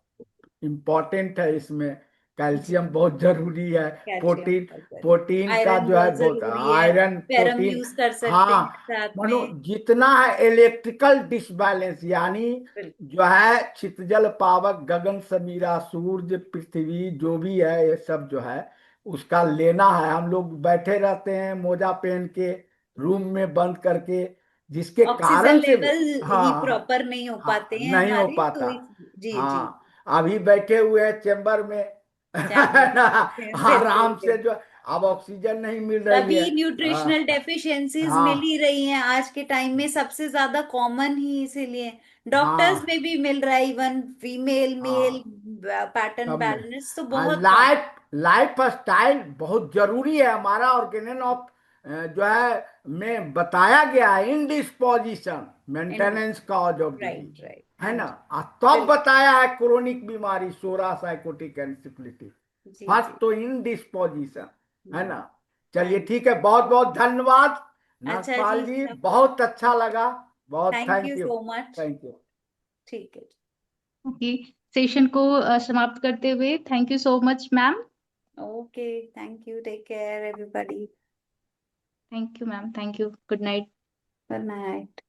[SPEAKER 6] इम्पोर्टेंट है इसमें,
[SPEAKER 2] जी
[SPEAKER 6] कैल्शियम बहुत जरूरी है,
[SPEAKER 2] कैल्शियम
[SPEAKER 6] प्रोटीन,
[SPEAKER 2] बहुत जरूरी,
[SPEAKER 6] प्रोटीन का
[SPEAKER 2] आयरन
[SPEAKER 6] जो है
[SPEAKER 2] बहुत
[SPEAKER 6] बहुत,
[SPEAKER 2] जरूरी है,
[SPEAKER 6] आयरन
[SPEAKER 2] फेरम
[SPEAKER 6] प्रोटीन,
[SPEAKER 2] यूज कर सकते हैं
[SPEAKER 6] हाँ।
[SPEAKER 2] साथ
[SPEAKER 6] मानो
[SPEAKER 2] में।
[SPEAKER 6] जितना है इलेक्ट्रिकल डिसबैलेंस, यानी
[SPEAKER 2] बिल्कुल।
[SPEAKER 6] जो है क्षितिजल पावक गगन समीरा सूरज पृथ्वी जो भी है ये सब जो है उसका लेना है। हम लोग बैठे रहते हैं मोजा पहन के रूम में बंद करके, जिसके
[SPEAKER 2] ऑक्सीजन
[SPEAKER 6] कारण से,
[SPEAKER 2] लेवल ही
[SPEAKER 6] हाँ हाँ
[SPEAKER 2] प्रॉपर नहीं हो
[SPEAKER 6] हाँ,
[SPEAKER 2] पाते हैं
[SPEAKER 6] नहीं हो
[SPEAKER 2] हमारे, तो
[SPEAKER 6] पाता।
[SPEAKER 2] जी जी।
[SPEAKER 6] हाँ, अभी बैठे हुए हैं चेम्बर में
[SPEAKER 2] चैम्बर में बैठे हैं, बिल्कुल
[SPEAKER 6] आराम से,
[SPEAKER 2] बिल्कुल।
[SPEAKER 6] जो अब ऑक्सीजन नहीं मिल रही है।
[SPEAKER 2] तभी न्यूट्रिशनल
[SPEAKER 6] हाँ
[SPEAKER 2] डेफिशिएंसीज मिल
[SPEAKER 6] हाँ
[SPEAKER 2] ही रही हैं आज के टाइम में, सबसे ज्यादा कॉमन ही इसीलिए डॉक्टर्स में
[SPEAKER 6] हाँ
[SPEAKER 2] भी मिल रहा है, इवन फीमेल मेल
[SPEAKER 6] हाँ,
[SPEAKER 2] पैटर्न
[SPEAKER 6] सब में।
[SPEAKER 2] बैलेंस तो बहुत कॉमन।
[SPEAKER 6] लाइफ लाइफ स्टाइल बहुत जरूरी है। हमारा ऑर्गेनन ऑफ जो है में बताया गया है indisposition maintenance cause of
[SPEAKER 2] right
[SPEAKER 6] disease,
[SPEAKER 2] right.
[SPEAKER 6] है
[SPEAKER 2] हाँ
[SPEAKER 6] ना।
[SPEAKER 2] जी।
[SPEAKER 6] तब
[SPEAKER 2] बिल्कुल।
[SPEAKER 6] बताया है क्रोनिक बीमारी सोरा साइकोटिक एंसिफिलिटी,
[SPEAKER 2] जी
[SPEAKER 6] फर्स्ट
[SPEAKER 2] जी।
[SPEAKER 6] तो इंडिस्पोजिशन, है ना। चलिए
[SPEAKER 2] थैंक
[SPEAKER 6] ठीक है, बहुत बहुत धन्यवाद
[SPEAKER 2] अच्छा जी
[SPEAKER 6] नरपाल जी,
[SPEAKER 2] सब।
[SPEAKER 6] बहुत अच्छा लगा, बहुत
[SPEAKER 2] thank you
[SPEAKER 6] thank you,
[SPEAKER 2] so much.
[SPEAKER 6] Thank you.
[SPEAKER 2] ठीक है।
[SPEAKER 5] ओके, सेशन को समाप्त करते हुए thank you so much ma'am.
[SPEAKER 2] Okay, thank you, take care everybody.
[SPEAKER 5] Thank you ma'am, thank you, good night.
[SPEAKER 2] Good night.